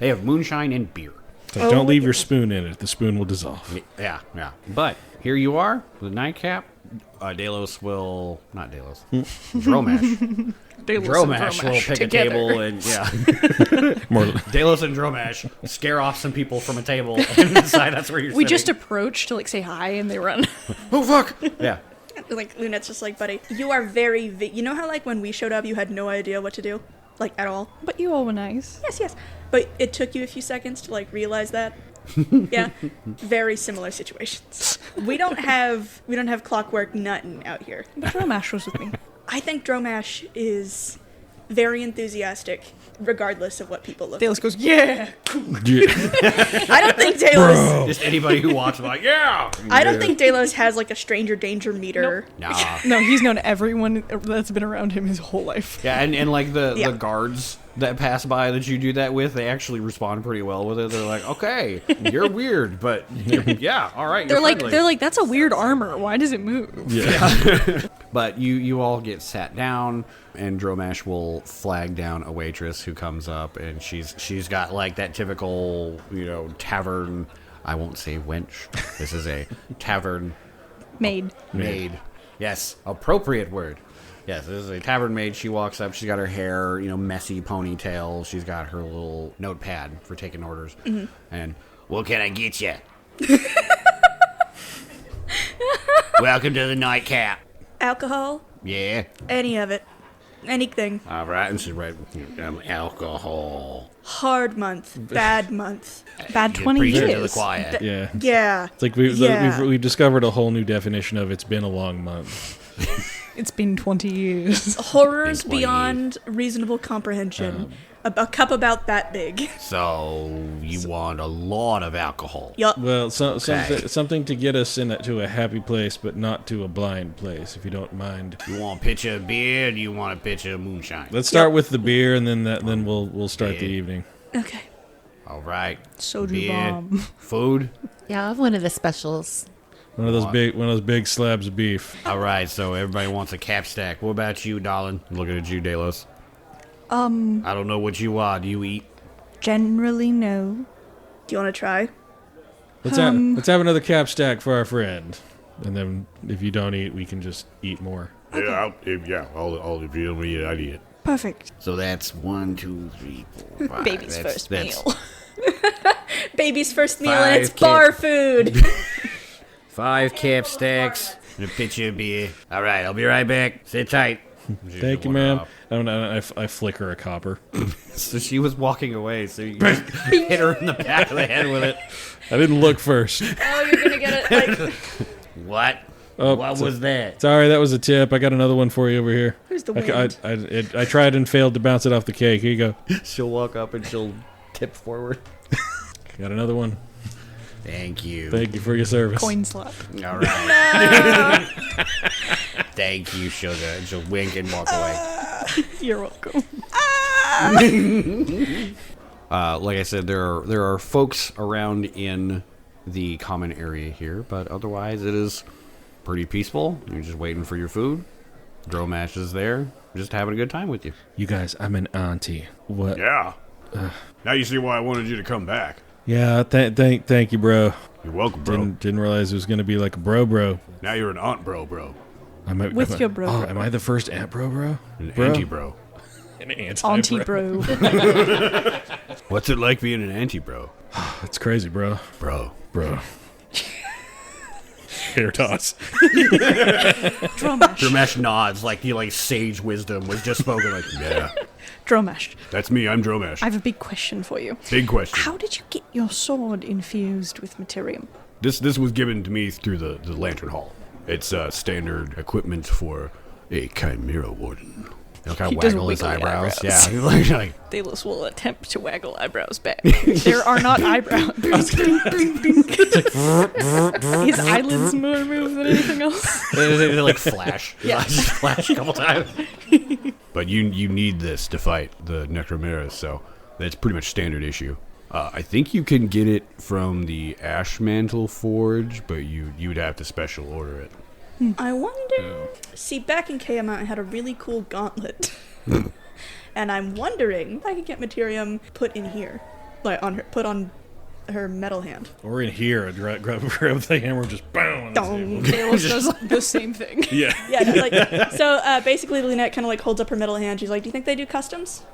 They have moonshine and beer. So don't leave your spoon in it. The spoon will dissolve. Yeah. But here you are, with a nightcap. Delos will... Not Delos. Dromash. Dromash will pick together. a table and... Delos and Dromash scare off some people from a table and decide that's where you're We sitting. just approach to like say hi and they run. Oh, fuck! Yeah. Like, Lunette's just like, buddy, you are very... you know how, like, when we showed up, you had no idea what to do? Like, at all? But you all were nice. Yes. But it took you a few seconds to, like, realize that? Yeah. Very similar situations. We don't have clockwork nuttin' out here. But Dromash was with me. I think Dromash is very enthusiastic, regardless of what people look Delos like. goes, yeah! I don't think Delos... Just anybody who walks by, like, yeah! I don't think Delos has, like, a stranger danger meter. Nah. No, he's known everyone that's been around him his whole life. Yeah, and like the Yeah. guards that pass by that you do that with, they actually respond pretty well with it. They're like, okay, you're weird, but yeah, all right. They're you're friendly. like, that's a weird armor. Why does it move? But you all get sat down, and Dromash will flag down a waitress who comes up, and she's got like that typical, tavern. I won't say wench. This is a tavern Maid. maid. Yes, appropriate word. Yes, this is a tavern maid. She walks up. She's got her hair, messy ponytail. She's got her little notepad for taking orders. Mm-hmm. And what can I get you? Welcome to the nightcap. Alcohol? Yeah. Any of it. Anything. All right. And she's right. Alcohol. Hard month. Bad month. Bad You 20 preach it to the years. quiet. Yeah. Yeah. It's like Yeah. we've discovered a whole new definition of it's been a long month. It's been 20 years. Horrors Been 20 beyond reasonable comprehension. A cup about that big. So you want a lot of alcohol. Yup. Well, Okay. something to get us to a happy place, but not to a blind place, if you don't mind. You want a pitcher of beer? Or do you want a pitcher of moonshine? Let's start with the beer, and then we'll start the evening. Okay. All right. Soju Beer, bomb. food. Yeah, I have one of the specials. One of those big slabs of beef. All right, so everybody wants a cap stack. What about you, darling? Looking at you, Delos. I don't know what you are. Do you eat? Generally, no. Do you want to try? Let's have another cap stack for our friend, and then if you don't eat, we can just eat more. Yeah, I'll if you don't eat, I'd eat it. Perfect. So that's 1, 2, 3, 4, 5. Baby's first that's meal. Baby's first meal, and it's 5 bar food. 5 cap stacks and a pitcher of beer. All right, I'll be right back. Sit tight. Thank you, ma'am. I flick her a copper. So she was walking away, so you just hit her in the back of the head with it. I didn't look first. Oh, you're gonna get it. Like, What? Oh, What was that? Sorry, that was a tip. I got another one for you over here. who's the wind? I tried and failed to bounce it off the cake. Here you go. She'll walk up and she'll tip forward. Got another one. Thank you. Thank you for your service. Coin slap. All right. Thank you, sugar. And she'll wink and walk away. You're welcome. Like I said, there are folks around in the common area here, but otherwise it is pretty peaceful. You're just waiting for your food. Dromash is there, just having a good time with you. You guys, I'm an auntie. What? Yeah. Now you see why I wanted you to come back. Yeah, thank you, bro. You're welcome, bro. Didn't realize it was gonna be like a bro. Now you're an aunt bro. With your bro. Oh, am I the first aunt bro? An Bro? auntie bro. An anti Auntie bro. What's it like being an auntie bro? That's crazy, bro. Bro. Hair toss. Dromash. Dromash nods like sage wisdom was just spoken. Like, Yeah. Dromash. That's me. I'm Dromash. I have a big question for you. Big question. How did you get your sword infused with materium? This was given to me through the Lantern Hall. It's standard equipment for a Chimera Warden. He'll kind He of does waggle his wiggly eyebrows. eyebrows. Yeah, like Delos will attempt to waggle eyebrows back. There are not eyebrows. His eyelids more move than anything else. they like flash. Yeah. Just flash a couple times. But you need this to fight the Necromeras, so that's pretty much standard issue. I think you can get it from the Ashmantle Forge, but you'd have to special order it. I wonder. See, back in KM, I had a really cool gauntlet, and I'm wondering if I could get Materium put in here, like put on her metal hand. Or in here, grab the hammer and just boom. Dong. Delos does the same thing. Yeah. Yeah. So basically, Lynette kind of like holds up her metal hand. She's like, "Do you think they do customs?"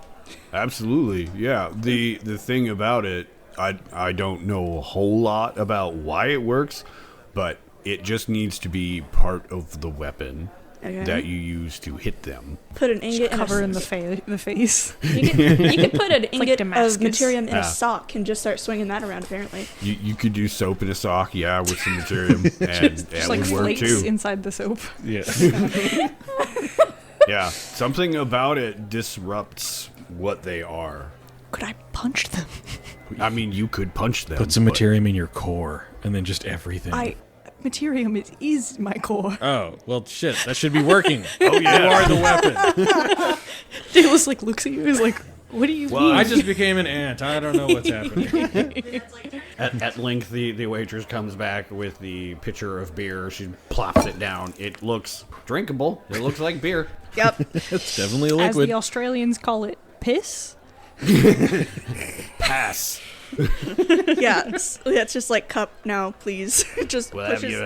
Absolutely, yeah. The thing about it, I don't know a whole lot about why it works, but it just needs to be part of the weapon that you use to hit them. Put an ingot Cover in the face. You can put an like ingot of Damascus. Materium in a sock and just start swinging that around. Apparently. You could do soap in a sock, yeah, with some materium, and that Just like would work flakes too. inside the soap. Yeah. Yeah, something about it disrupts what they are. Could I punch them? I mean, you could punch them. Put some but- materium in your core, and then just everything. Materium is my core. Oh, well, shit. That should be working. Oh You yeah. are the weapon. Delos like looks at you. He's like, "What do you mean?" I just became an ant. I don't know what's happening. At length, the waitress comes back with the pitcher of beer. She plops it down. It looks drinkable. It looks like beer. Yep. It's definitely a As liquid. the Australians call it, piss. Pass. Yeah. It's just like cup now, please. Just We'll have pushes,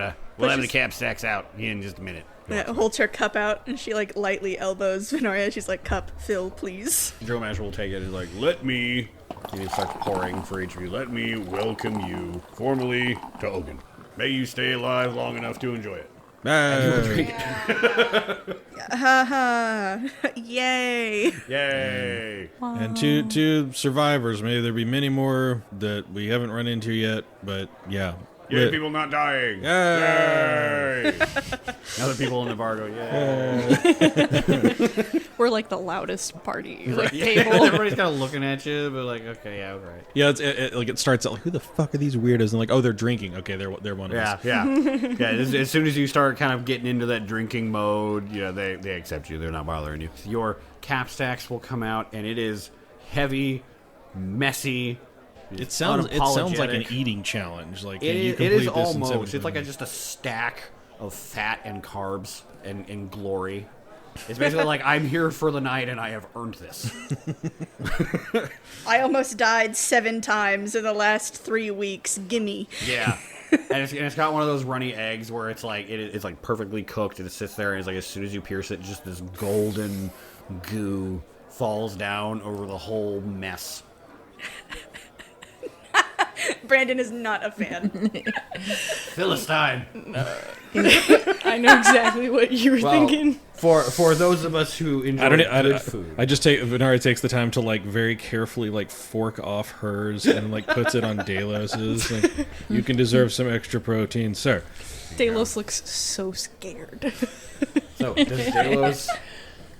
the cap stacks out in just a minute. holds her cup out, and she like lightly elbows Venaria. She's like, "Cup, fill, please." Dromash will take it. He's like, let me. And he starts pouring for each of you. Let me welcome you formally to Ogun. May you stay alive long enough to enjoy it. Haha. Yay. Yay! And to survivors, may there be many more that we haven't run into yet, but yeah. Yay, But- people not dying! Yay! Yay! Other people in the bar go, yeah. We're like the loudest party. Like Yeah, table. everybody's kind of looking at you, but like, okay, yeah, all right. Yeah, it starts out like, who the fuck are these weirdos? And like, oh, they're drinking. Okay, they're one of Yeah, us. yeah. Yeah, as soon as you start kind of getting into that drinking mode, you know, they accept you. They're not bothering you. Your cap stacks will come out, and it is heavy, messy. It sounds like an unapologetic. eating challenge. Like It you is complete this in almost. 7 It's like minutes. just a stack of fat and carbs and glory. It's basically like, I'm here for the night and I have earned this. I almost died 7 times in the last 3 weeks. Gimme. Yeah. And it's got one of those runny eggs where it's like it's like perfectly cooked and it sits there and it's like as soon as you pierce it, just this golden goo falls down over the whole mess. Brandon is not a fan. Philistine. I know exactly what you were thinking. For those of us who enjoy good food. I just take Venaria takes the time to like very carefully like fork off hers and like puts it on Delos's. Like, you can deserve some extra protein, sir. Delos looks so scared. So does Delos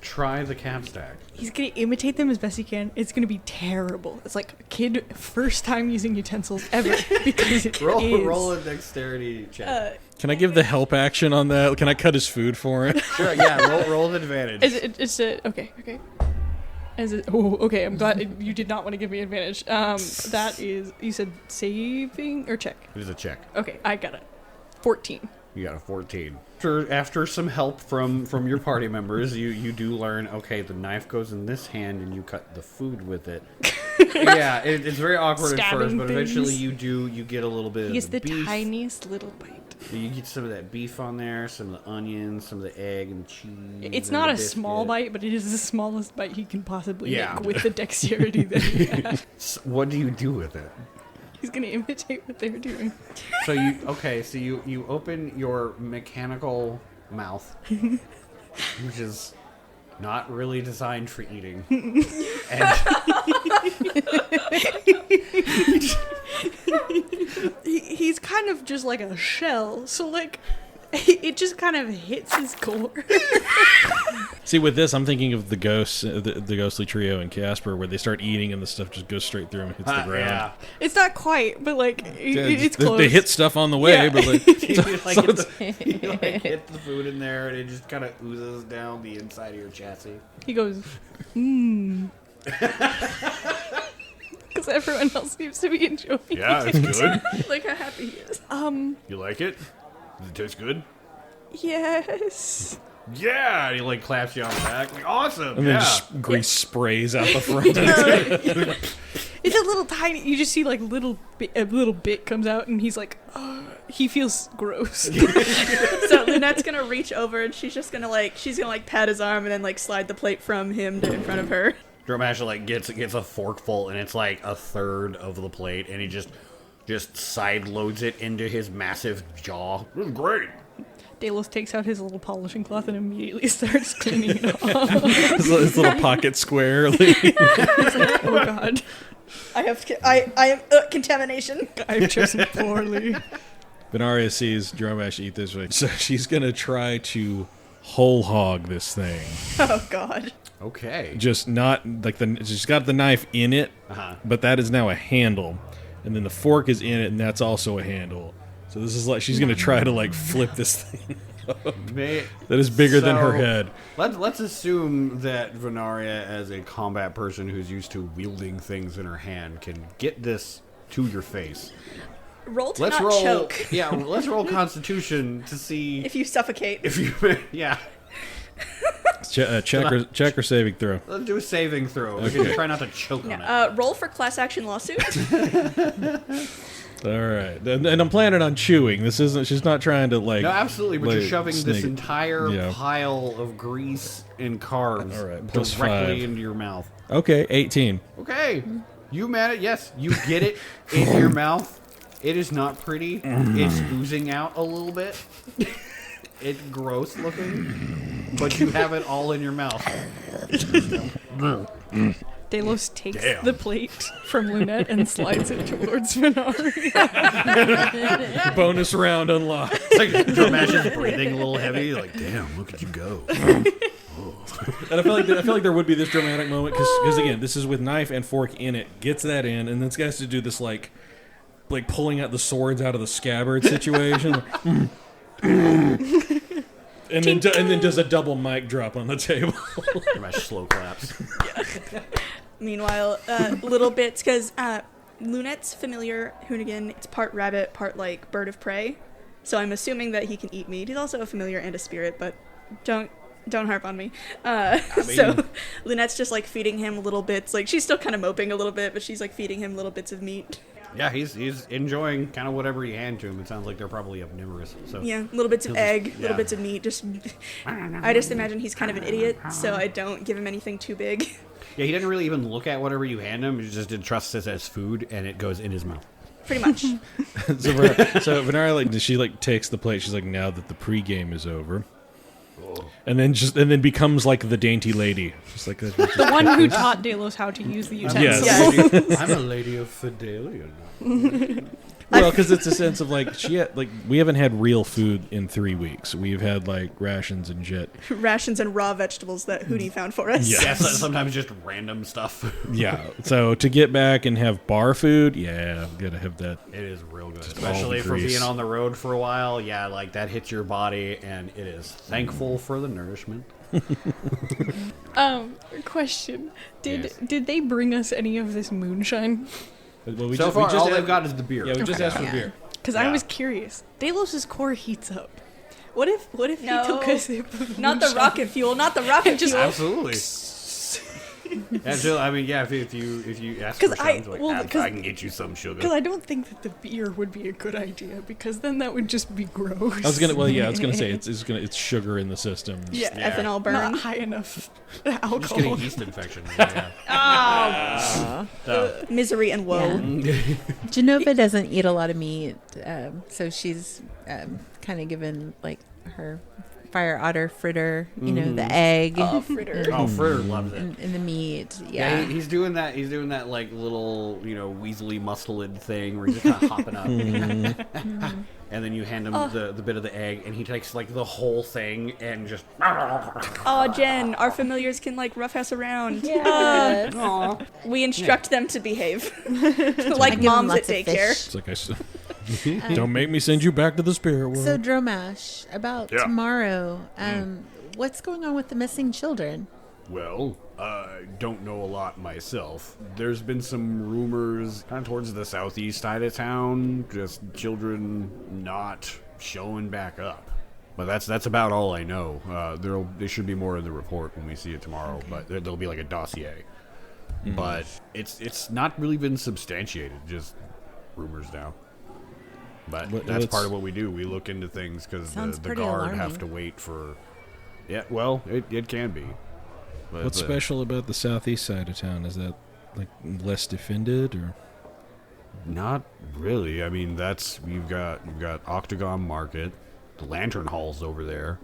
try the cap stack? He's gonna imitate them as best he can. It's gonna be terrible. It's like a kid first time using utensils ever because it is. Roll a dexterity check. Can I give the help action on that? Can I cut his food for him? Sure, yeah, roll an advantage. Okay. Okay. I'm glad you did not want to give me advantage. That is, you said saving or check? It is a check. Okay, I got it. 14. You got a 14. After some help from your party members, you do learn, okay, the knife goes in this hand and you cut the food with it. Yeah, it's very awkward at first, Stabbing but eventually things. you get a little bit He gets of the the beef. tiniest little bite. You get some of that beef on there, some of the onions, some of the egg and cheese. It's and not the a small biscuit. bite, but it is the smallest bite he can possibly Yeah. make with the dexterity that he has. What do you do with it? He's gonna imitate what they're doing. So you open your mechanical mouth, which is not really designed for eating. And He's kind of just like a shell, so like it just kind of hits his core. See, with this, I'm thinking of the ghosts, the ghostly trio in Casper, where they start eating and the stuff just goes straight through them and hits the ground. Yeah. It's not quite, but like it's They- close. They hit stuff on the way, Yeah. but like, You hit the food in there, and it just kind of oozes down the inside of your chassis. He goes, because everyone else seems to be enjoying Yeah, it. it's good. Like how happy he is. You like it? Does it taste good? Yes. Yeah, and he like claps you on the back. Like, awesome. and yeah. then just grease sprays out the front. It's a little tiny. You just see like a little bit comes out, and he's like, he feels gross. So Lynette's gonna reach over and she's gonna pat his arm and then like slide the plate from him to in front of her. Dromash like gets a forkful, and it's like a third of the plate, and he just side loads it into his massive jaw. This is great. Delos takes out his little polishing cloth and immediately starts cleaning it off. His little pocket square. Oh god, I am contamination. I've chosen poorly. Venaria sees Dromash eat this way, so she's gonna try to whole hog this thing. Oh god. Okay. Just not like she's got the knife in it, but that is now a handle, and then the fork is in it, and that's also a handle. So this is like she's gonna try to like flip this thing that is bigger than her head. Let's assume that Venaria, as a combat person who's used to wielding things in her hand, can get this to your face. Roll to Let's not roll. choke. Yeah, let's roll Constitution to see If you suffocate. if you. Yeah. Check or saving throw. Let's do a saving throw. We're gonna try not to choke on it. Roll for class action lawsuit. All right, and I'm planning on chewing. This isn't. She's not trying to like. No, absolutely, but you're like, shoving snake this it. entire Yeah. pile of grease and carbs All right, plus directly 5. into your mouth. Okay, 18. Okay, you managed. Yes, you get it in your mouth. It is not pretty. It's oozing out a little bit. It's gross looking, but you have it all in your mouth. Delos takes the plate from Lunette and slides it towards Venaria. Bonus round unlocked. It's like Dromash is breathing a little heavy. Like, damn, look at you go. And I feel like there would be this dramatic moment because again, this is with knife and fork in it. Gets that in, and then this guy's to do this like pulling out the swords out of the scabbard situation. And then does a double mic drop on the table. Dromash slow claps. Meanwhile, little bits, because Lunette's familiar Hoonigan. It's part rabbit, part like bird of prey. So I'm assuming that he can eat meat. He's also a familiar and a spirit, but don't harp on me. So Lunette's just like feeding him little bits. Like she's still kind of moping a little bit, but she's like feeding him little bits of meat. Yeah, he's enjoying kind of whatever you hand to him. It sounds like they're probably omnivorous. So Yeah, little bits of egg, little yeah. bits of meat. I just imagine he's kind of an idiot, so I don't give him anything too big. Yeah, he didn't really even look at whatever you hand him. He just entrusts it as food, and it goes in his mouth. Pretty much. So Venaria she takes the plate. She's like, now that the pregame is over, and then becomes like the dainty lady. Just like that. The one who taught Delos how to use the utensil. Yes. I'm a lady of Fidelia. Well, because it's a sense of like we haven't had real food in 3 weeks. We've had like rations and shit. Rations and raw vegetables that Hootie found for us. Yeah. Yeah, sometimes just random stuff. Yeah. So to get back and have bar food, yeah, gotta have that. It is real good, all especially for grease. being on the road for a while. Yeah, like that hits your body, and it is thankful for the nourishment. Question: Yes. Did they bring us any of this moonshine? Well, we So just, far, we just all had- they've got is the beer. Yeah, we just asked for beer. Because I was curious. Delos' core heats up. What if No. he took a sip of Not the moonshine? rocket fuel, not the rocket fuel. Absolutely. And so, I mean, yeah, if you ask for 'Cause I can get you some Because sugar. I don't think that the beer would be a good idea, because then that would just be gross. I was gonna say it's sugar in the system. Yeah, Yeah. ethanol burn. Not high enough Just getting alcohol. yeast infection. Yeah. So, Misery and woe. Genova doesn't eat a lot of meat, so she's kind of given like her fire otter fritter, the egg. Oh, fritter. Oh, Fritter loves it. And the meat. Yeah, Yeah. he's doing that. He's doing that like little, weaselly mustelid thing where he's just kind of hopping up, and then you hand him the bit of the egg, and he takes like the whole thing and just. Oh, Jen, our familiars can like roughhouse around. Yes. We instruct them to behave I like give 'em moms at lots of daycare. fish. It's like I said, don't make me send you back to the spirit world. So Dromash, about Yeah. tomorrow, what's going on with the missing children? Well, I don't know a lot myself. There's been some rumors kind of towards the southeast side of town, just children not showing back up. But that's about all I know. There should be more in the report when we see it tomorrow, but there'll be like a dossier. But it's not really been substantiated, just rumors now. But that's part of what we do. We look into things because Sounds the pretty guard alarming. have to wait for... Yeah, well, it can be. But What's special about the southeast side of town? Is that like less defended, or? Not really. I mean, you've got Octagon Market, the Lantern Hall's over there.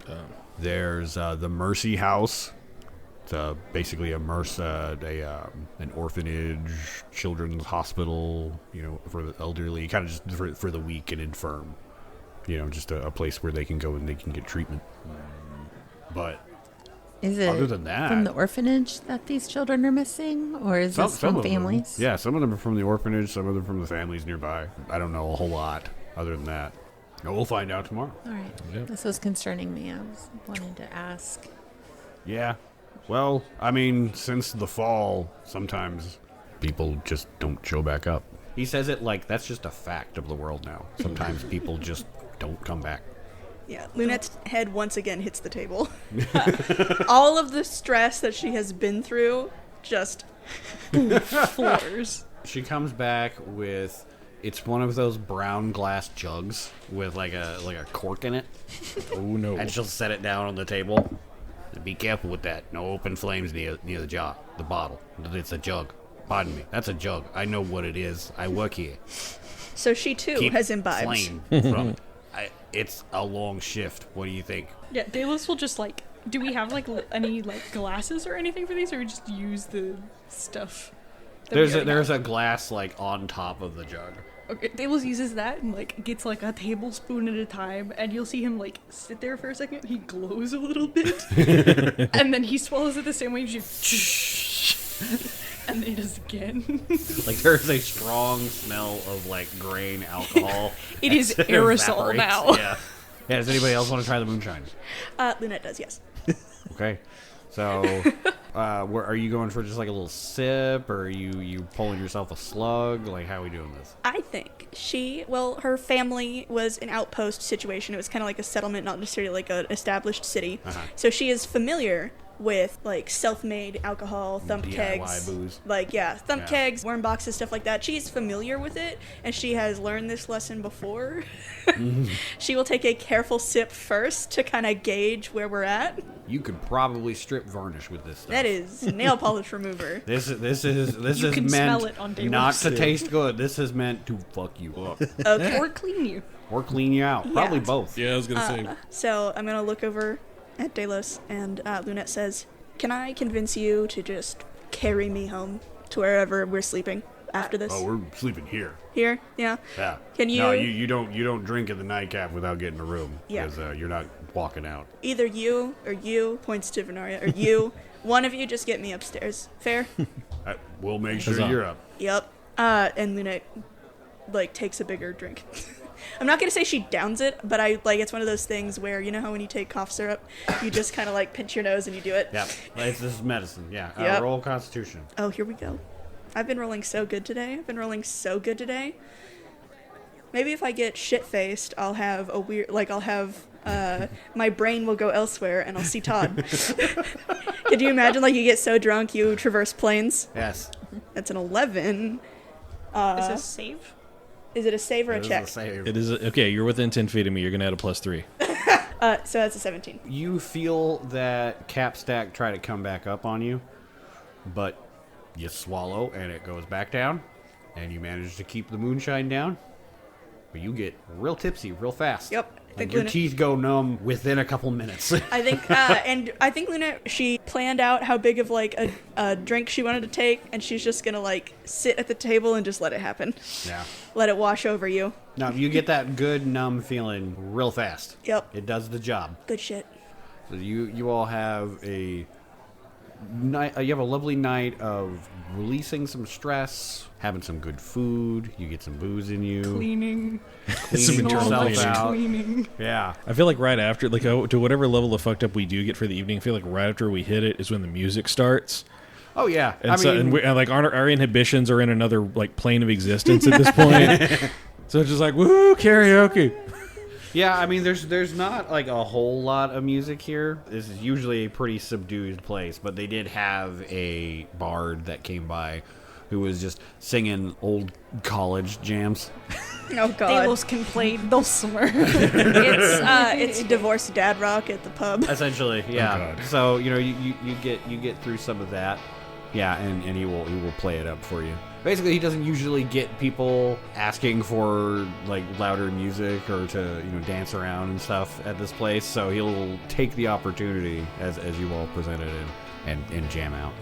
There's the Mercy House. It's basically an orphanage, children's hospital, for the elderly, kind of just for the weak and infirm. Just a place where they can go and they can get treatment. But Is it other than that, from the orphanage that these children are missing, or is this some from of them. families? Yeah, some of them are from the orphanage, some of them from the families nearby. I don't know a whole lot other than that. No, we'll find out tomorrow. All right. Yep. This was concerning me. I was wanting to ask. Yeah. Well, I mean, since the fall, sometimes people just don't show back up. He says it like that's just a fact of the world now. Sometimes people just don't come back. Yeah, Lunette's head once again hits the table. All of the stress that she has been through just floors. She comes back with it's one of those brown glass jugs with like a cork in it, Oh no! and she'll set it down on the table. Be careful with that. No open flames near the bottle. It's a jug. Pardon me. That's a jug. I know what it is. I work here. So she too Keep has imbibed. flame from. It's a long shift. What do you think? Yeah, Delos will just do we have any glasses or anything for these, or we just use the stuff? that we already There's have? a glass on top of the jug. Okay, Delos uses that and gets a tablespoon at a time, and you'll see him sit there for a second. He glows a little bit, and then he swallows it the same way as you. And then he does again. There's a strong smell of grain alcohol. It is as aerosol evaporates. now. Yeah. Does anybody else want to try the moonshine? Lunette does, yes. Okay. So, where are you going for? Just a little sip, or are you pulling yourself a slug? How are we doing this? I think her family was an outpost situation. It was kind of like a settlement, not necessarily an established city. So she is familiar with self-made alcohol, thump DIY kegs, booze. thump kegs, worm boxes, stuff like that. She's familiar with it, and she has learned this lesson before. She will take a careful sip first to kind of gauge where we're at. You could probably strip varnish with this stuff. That is nail polish remover. This is You can meant smell it on day not one. to taste good. This is meant to fuck you up Okay. Or clean you. or clean you out. Probably Yeah. both. Yeah, I was gonna say. So I'm gonna look over at Delos, and Lunette says, "Can I convince you to just carry me home to wherever we're sleeping after this?" Oh, we're sleeping here. Here, yeah. Yeah. Can you? No, you don't drink in the nightcap without getting a room. Yeah. Because you're not walking out. Either you or you points to Venaria, or you. One of you just get me upstairs. Fair? We'll make sure Huzzah. you're up. Yep. And Lunette takes a bigger drink. I'm not gonna say she downs it, but it's one of those things where you know how when you take cough syrup, you just kind of pinch your nose and you do it. Yeah. This is medicine. Yeah. Yep. Roll Constitution. Oh, here we go. I've been rolling so good today. Maybe if I get shit-faced, I'll have a weird, my brain will go elsewhere and I'll see Todd. Could you imagine, you get so drunk you traverse planes? Yes. That's an 11. Is this save? Is it a save or a This is check? save. It is okay. You're within 10 feet of me. You're gonna add a +3. So that's a 17. You feel that cap stack try to come back up on you, but you swallow and it goes back down, and you manage to keep the moonshine down, but you get real tipsy real fast. Yep. Like your teeth go numb within a couple minutes. I think Luna, she planned out how big of like a drink she wanted to take, and she's just gonna like sit at the table and just let it happen. Yeah. Let it wash over you. No, you get that good numb feeling real fast. Yep. It does the job. Good shit. So you all have a night. You have a lovely night of releasing some stress, having some good food. You get some booze in you. Cleaning Yourself out. Cleaning. Yeah. I feel like right after, like, to whatever level of fucked up we do get for the evening, I feel like right after we hit it is when the music starts. Oh yeah. And like our inhibitions are in another like plane of existence at this point. So it's just like, woo, karaoke. Yeah, I mean, there's not like a whole lot of music here. This is usually a pretty subdued place, but they did have a bard that came by who was just singing old college jams. Oh god. Delos can play dulcimer. It's divorced dad rock at the pub. Essentially, yeah. Oh, God. So you get through some of that, yeah, and he will play it up for you. Basically, he doesn't usually get people asking for like louder music or to dance around and stuff at this place. So he'll take the opportunity as you all presented it and jam out.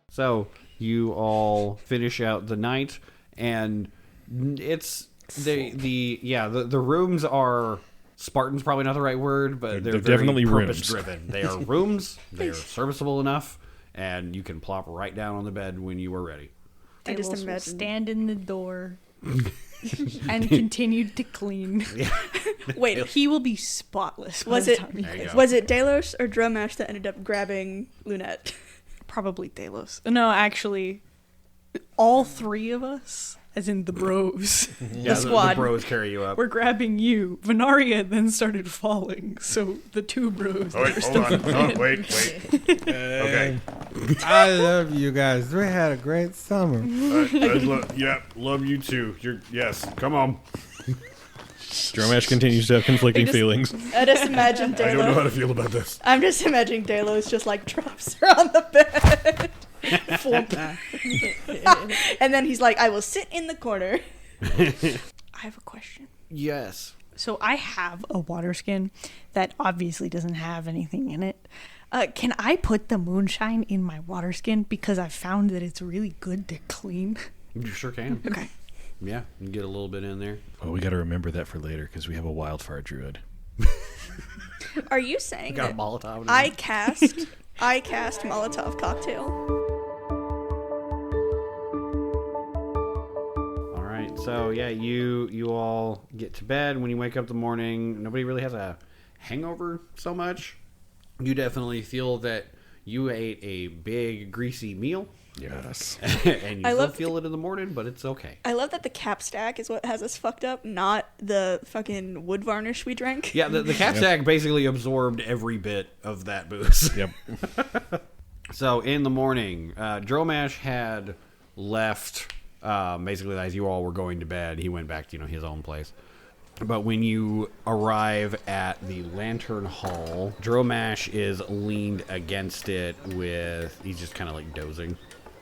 So you all finish out the night, and it's the rooms are. Spartan's probably not the right word, but they're definitely very rooms. purpose-driven. They are rooms. They are serviceable enough, and you can plop right down on the bed when you are ready. I just Delos will imagine. stand in the door and continue to clean. Wait, He will be spotless. by was the it time he There you gets- go. was it Delos or Drumash that ended up grabbing Lunette? Probably Delos. No, actually, all three of us, as in the bros, Yeah, squad. The bros carry you up. were grabbing you. Venaria then started falling, so the two bros. Oh, wait, that were hold still on. Oh, wait. Okay. I love you guys. We had a great summer. Love you too. Yes, come on. Dromash continues to have conflicting feelings. I just imagine I don't know how Delos. to feel about this. I'm just imagining Delos just like drops her on the bed. Flump. And then he's like, I will sit in the corner. I have a question. Yes. So I have a water skin that obviously doesn't have anything in it. Can I put the moonshine in my water skin because I found that it's really good to clean? You sure can. Okay. Yeah, you can get a little bit in there. Well, we got to remember that for later because we have a wildfire druid. Are you saying Got a that Molotov in I there. cast Molotov cocktail? All right, so yeah, you all get to bed. When you wake up in the morning, nobody really has a hangover so much. You definitely feel that you ate a big greasy meal. Yes. And you I still love- feel it in the morning, but it's okay. I love that the cap stack is what has us fucked up, not the fucking wood varnish we drank. Yeah, the cap stack basically absorbed every bit of that booze. Yep. So in the morning, Dromash had left. Basically, as you all were going to bed, he went back to his own place. But when you arrive at the Lantern Hall, Dromash is leaned against it he's just kind of like dozing.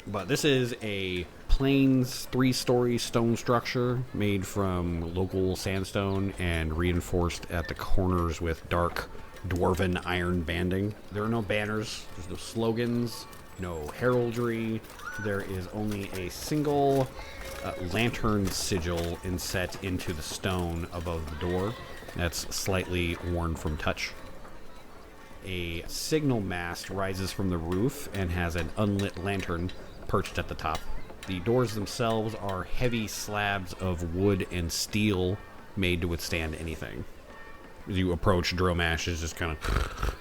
But this is a plain 3-story stone structure made from local sandstone and reinforced at the corners with dark dwarven iron banding. There are no banners, there's no slogans, no heraldry. There is only a single lantern sigil inset into the stone above the door that's slightly worn from touch. A signal mast rises from the roof and has an unlit lantern perched at the top. The doors themselves are heavy slabs of wood and steel made to withstand anything. As you approach, Dromash is just kind of...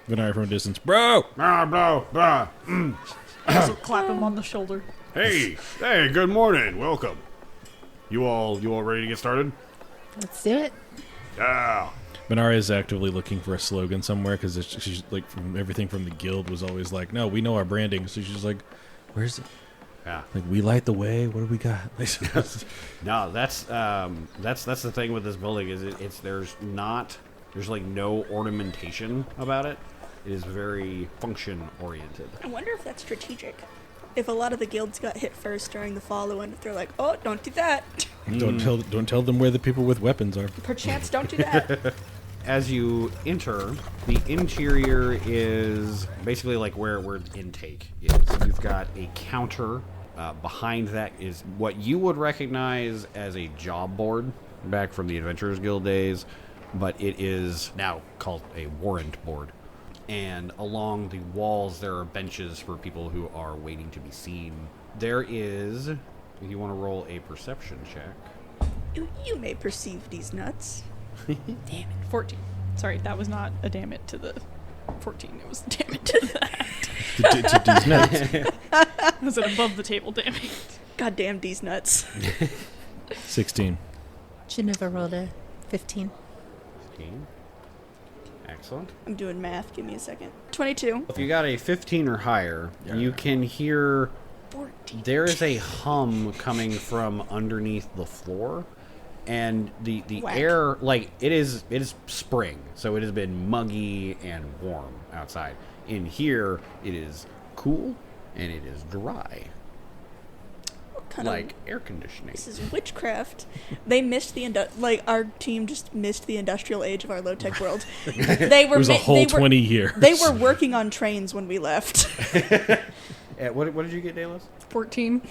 Venaria from a distance. Bro! Also clap him on the shoulder. Hey, good morning. Welcome. You all ready to get started? Let's do it. Yeah. Venaria is actively looking for a slogan somewhere because she's like, from everything from the guild was always like, no, we know our branding. So she's like, where's it? Yeah. Like, we light the way. What do we got? No, that's the thing with this building is there's like no ornamentation about it. It is very function oriented. I wonder if that's strategic. if a lot of the guilds got hit first during the following, they're like, oh, don't do that. Don't tell them where the people with weapons are. Perchance, don't do that. As you enter, the interior is basically like where the intake is. You've got a counter. Behind that is what you would recognize as a job board back from the Adventurers Guild days, but it is now called a warrant board. And along the walls, there are benches for people who are waiting to be seen. There is, if you want to roll a perception check. You may perceive these nuts. Damn it. 14. Sorry, that was not a damn it to the 14. It was a damn it to that. to these nuts. Was it above the table, damn it? Goddamn these nuts. 16. Geneva rolled a 15. 15. Excellent. I'm doing math. Give me a second. 22. If you got a 15 or higher, you can hear 14. there is a hum coming from underneath the floor. And the Whack. air, like, it is spring, so it has been muggy and warm outside. In here, it is cool and it is dry, What kind like of... air conditioning. This is witchcraft. They missed the our team just missed the industrial age of our low tech world. They were It was a whole 20 years. They were working on trains when we left. What did you get, Dalos? 14.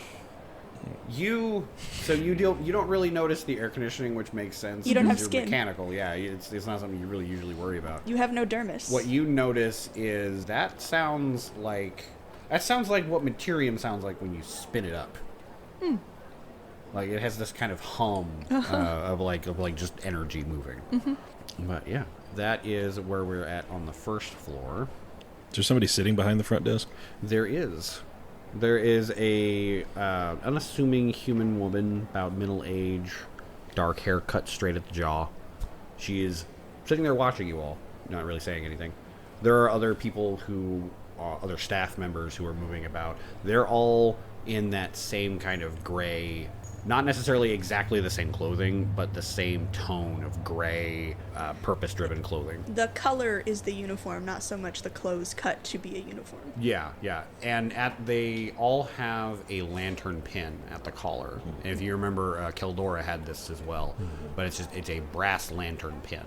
You don't really notice the air conditioning, which makes sense. You don't have You're skin. Mechanical, yeah. It's not something you really usually worry about. You have no dermis. What you notice is that sounds like what Materium sounds like when you spin it up. Like it has this kind of hum of like just energy moving. But yeah, that is where we're at on the first floor. Is there somebody sitting behind the front desk? There is a unassuming human woman, about middle age, dark hair cut straight at the jaw. She is sitting there watching you all, not really saying anything. There are other people other staff members who are moving about. They're all in that same kind of gray, not necessarily exactly the same clothing, but the same tone of gray, purpose-driven clothing. The color is the uniform, not so much the clothes cut to be a uniform. Yeah. And they all have a lantern pin at the collar. And if you remember, Keldora had this as well. But it's a brass lantern pin.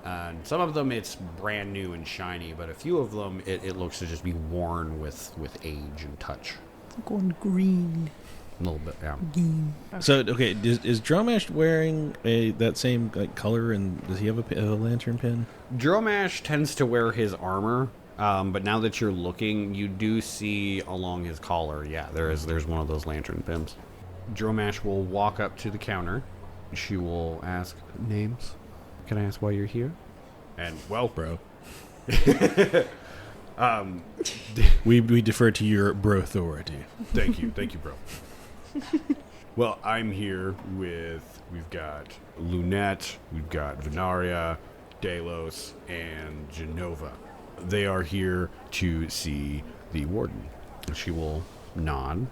And some of them it's brand new and shiny, but a few of them it looks to just be worn with age and touch. Going green. A little bit, yeah. So, okay, is Dromash wearing that same color, and does he have a lantern pin? Dromash tends to wear his armor, but now that you're looking, you do see along his collar, there's one of those lantern pins. Dromash will walk up to the counter. She will ask, names? Can I ask why you're here? And, well, Bro. We defer to your bro authority. Thank you, bro. Well, I'm here we've got Lunette, we've got Venaria, Delos, and Genova. They are here to see the warden. she will nod,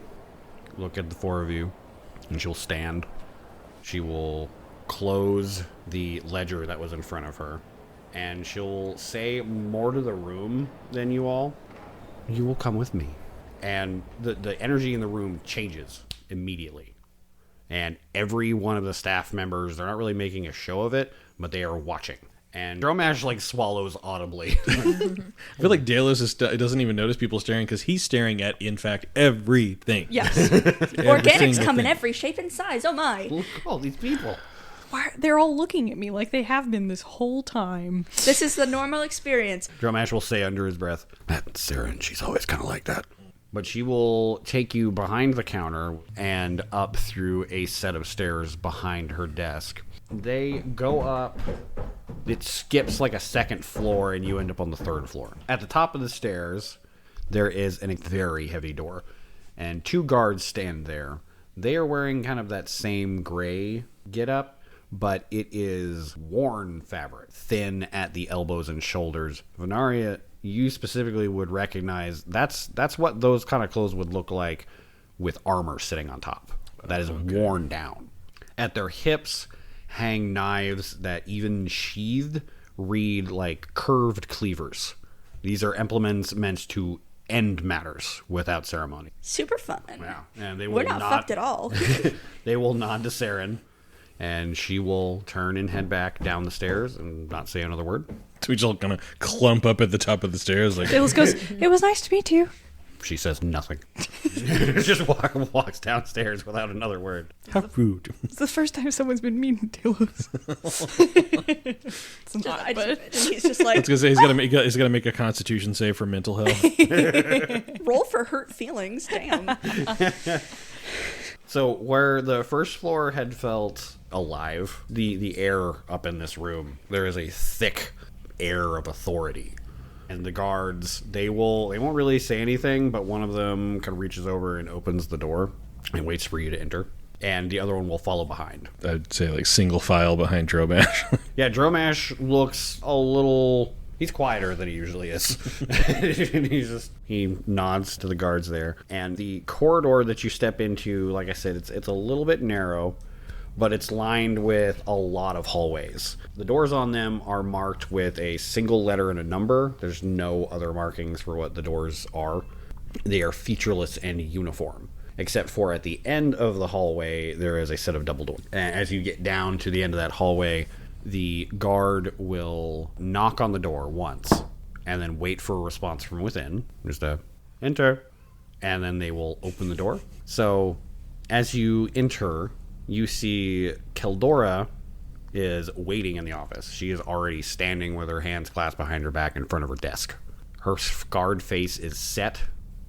look at the four of you, and she'll stand. She will close the ledger that was in front of her, and she'll say more to the room than you all. You will come with me. And the energy in the room changes immediately. And every one of the staff members, they're not really making a show of it, but they are watching. And Dromash, like, swallows audibly. I feel like Delos doesn't even notice people staring because he's staring at, in fact, everything. Yes. Organics come in every shape and size. Oh my. Look at all these people. Why, they're all looking at me like they have been this whole time. This is the normal experience. Dromash will say under his breath, "That's Sarah, and she's always kind of like that." But she will take you behind the counter and up through a set of stairs behind her desk. They go up. It skips like a second floor, and you end up on the third floor. At the top of the stairs, there is a very heavy door, and two guards stand there. They are wearing kind of that same gray getup, but it is worn fabric, thin at the elbows and shoulders. Venaria, you specifically would recognize that's what those kind of clothes would look like with armor sitting on top. That is worn down. At their hips hang knives that, even sheathed, read like curved cleavers. These are implements meant to end matters without ceremony. Super fun. Yeah, and they will We're not fucked at all. They will nod to Saren, and she will turn and head back down the stairs and not say another word. So we just kind of clump up at the top of the stairs like... Delos goes, it was nice to meet you. She says nothing. Just walks downstairs without another word. How rude. It's the first time someone's been mean to Delos. It's not, but... And he's just like, I was gonna say he's gotta make a Constitution save for mental health. roll for hurt feelings. Damn. So where the first floor had felt alive, the air up in this room, there is a thick air of authority. And the guards, they won't really say anything, but one of them kind of reaches over and opens the door and waits for you to enter. And the other one will follow behind. I'd say like single file behind Dromash. Yeah, Dromash looks a little... He's quieter than he usually is. He nods to the guards there. And the corridor that you step into, like I said, it's a little bit narrow, but it's lined with a lot of hallways. The doors on them are marked with a single letter and a number. There's no other markings for what the doors are. They are featureless and uniform, except for at the end of the hallway, there is a set of double doors. And as you get down to the end of that hallway, the guard will knock on the door once and then wait for a response from within. Just a enter. And then they will open the door. So as you enter, you see Keldora is waiting in the office. She is already standing with her hands clasped behind her back in front of her desk. Her scarred face is set,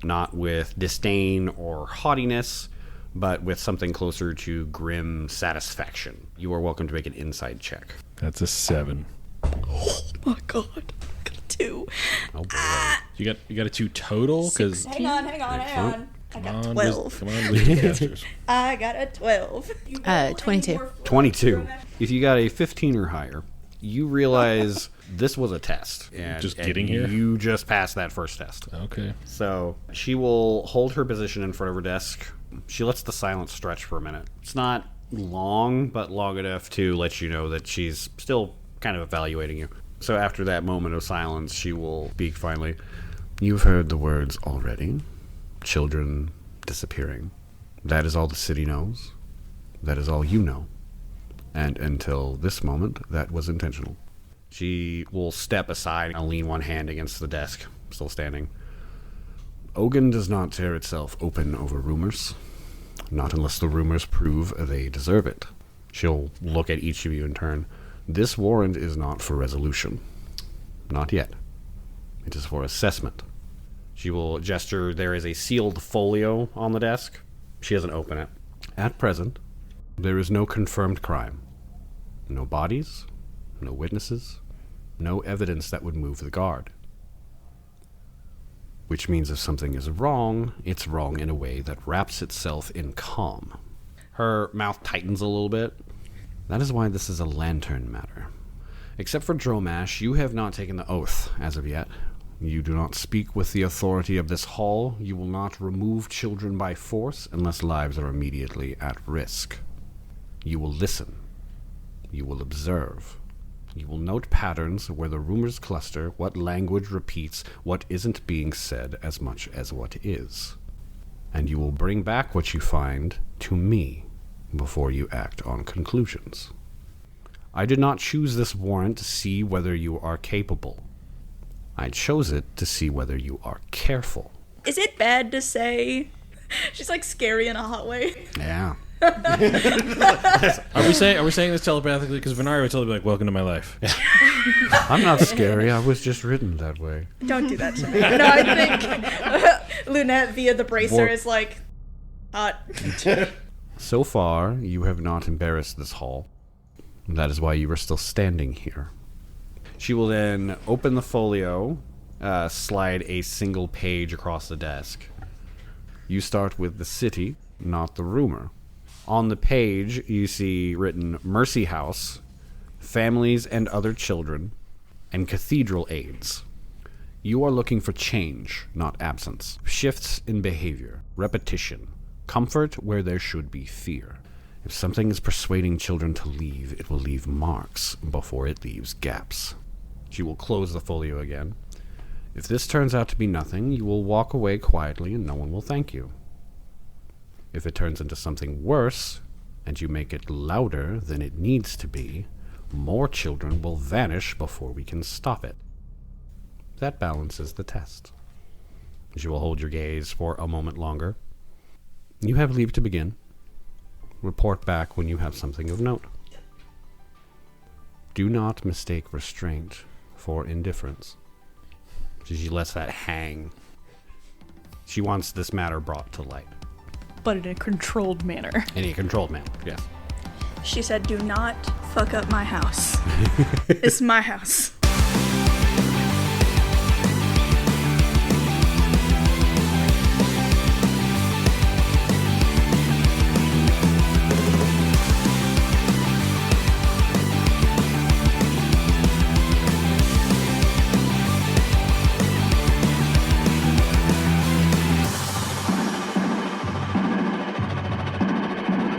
not with disdain or haughtiness, but with something closer to grim satisfaction. You are welcome to make an inside check. That's a 7. Oh my god. Got a 2. Oh boy. You got a 2 total? Because Hang on. I got 12. Come on, wisdom casters. I got a 12. 22. 22. If you got a 15 or higher, you realize this was a test. And, Just getting here? You just passed that first test. Okay. So she will hold her position in front of her desk. She lets the silence stretch for a minute. It's not long, but long enough to let you know that she's still kind of evaluating you. So after that moment of silence, she will speak finally. You've heard the words already. Children disappearing. That is all the city knows. That is all you know. And until this moment, that was intentional. She will step aside and lean one hand against the desk, still standing. Ogun does not tear itself open over rumors. Not unless the rumors prove they deserve it. She'll look at each of you in turn. This warrant is not for resolution. Not yet. It is for assessment. She will gesture. There is a sealed folio on the desk. She doesn't open it. At present, there is no confirmed crime. No bodies, no witnesses, no evidence that would move the guard. Which means if something is wrong, it's wrong in a way that wraps itself in calm. Her mouth tightens a little bit. That is why this is a lantern matter. Except for Dromash, you have not taken the oath as of yet. You do not speak with the authority of this hall. You will not remove children by force unless lives are immediately at risk. You will listen. You will observe. You will note patterns where the rumors cluster, what language repeats, what isn't being said as much as what is. And you will bring back what you find to me before you act on conclusions. I did not choose this warrant to see whether you are capable. I chose it to see whether you are careful. Is it bad to say? She's like scary in a hot way. Yeah. Are we saying this telepathically? Because Venaria would totally be like, "Welcome to my life." I'm not scary. I was just written that way. Don't do that to me. No, I think Lunette via the bracer is like hot. So far, you have not embarrassed this hall. That is why you are still standing here. She will then open the folio, slide a single page across the desk. You start with the city, not the rumor. On the page, you see written Mercy House, Families and Other Children, and Cathedral Aids. You are looking for change, not absence. Shifts in behavior, repetition, comfort where there should be fear. If something is persuading children to leave, it will leave marks before it leaves gaps. She will close the folio again. If this turns out to be nothing, you will walk away quietly and no one will thank you. If it turns into something worse, and you make it louder than it needs to be, more children will vanish before we can stop it. That balances the test. As you will hold your gaze for a moment longer, you have leave to begin. Report back when you have something of note. Do not mistake restraint for indifference. She lets that hang. She wants this matter brought to light. But in a controlled manner. In a controlled manner, yes. She said, do not fuck up my house. It's my house.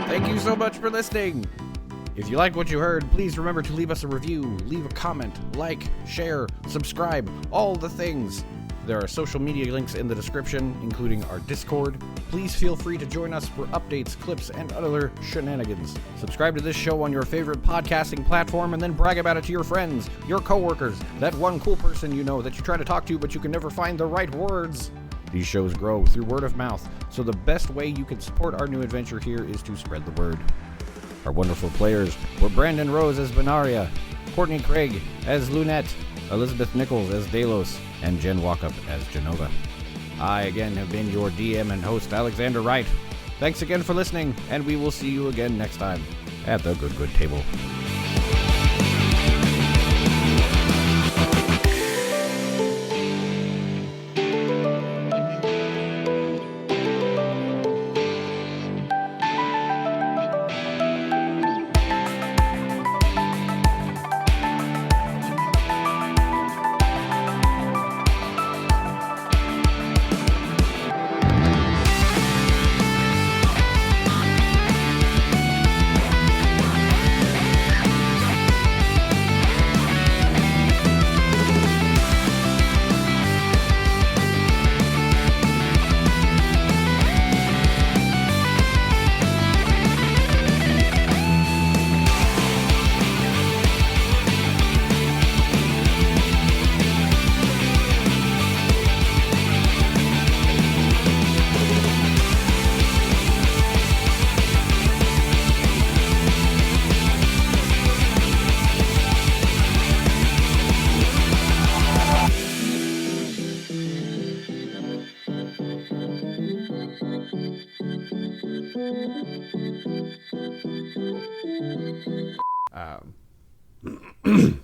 Thank you so much for listening. If you liked what you heard, please remember to leave us a review, leave a comment, like, share, subscribe, all the things. There are social media links in the description, including our Discord. Please feel free to join us for updates, clips, and other shenanigans. Subscribe to this show on your favorite podcasting platform and then brag about it to your friends, your coworkers, that one cool person you know that you try to talk to but you can never find the right words. These shows grow through word of mouth, so the best way you can support our new adventure here is to spread the word. Our wonderful players were Brandon Rose as Venaria, Courtney Craig as Lunette, Elizabeth Nichols as Delos, and Jen Walkup as Genova. I again have been your DM and host, Alexander Wright. Thanks again for listening, and we will see you again next time at the Good Table.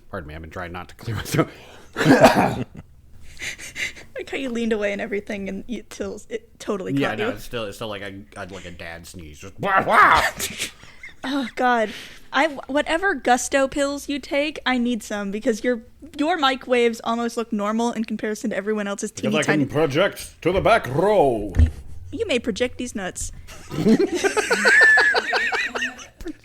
Pardon me, I've been trying not to clear my throat. Like how you leaned away and everything, and it totally caught Yeah, no, you. it's still like a dad sneeze. Just wow. Oh God, whatever gusto pills you take, I need some because your mic waves almost look normal in comparison to everyone else's teeny tiny. project to the back row. You may project these nuts.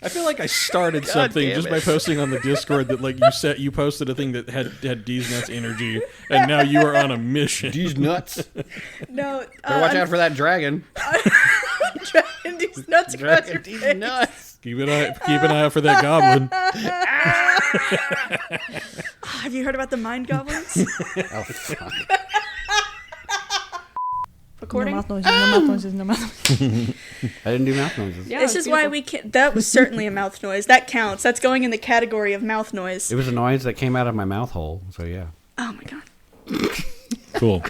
I feel like I started something just by posting on the Discord that like you posted a thing that had D's nuts energy, and now you are on a mission. These nuts. No, Better watch out for that dragon. Dragging these nuts across your These face. nuts. Keep an eye out for that goblin. Have you heard about the mind goblins? Oh, fuck. Recording? No mouth noises, no mouth noises, no mouth noises. I didn't do mouth noises. Yeah, This it's is why beautiful. we can't. That was certainly a mouth noise. That counts. That's going in the category of mouth noise. It was a noise that came out of my mouth hole, so yeah. Oh my God. Cool.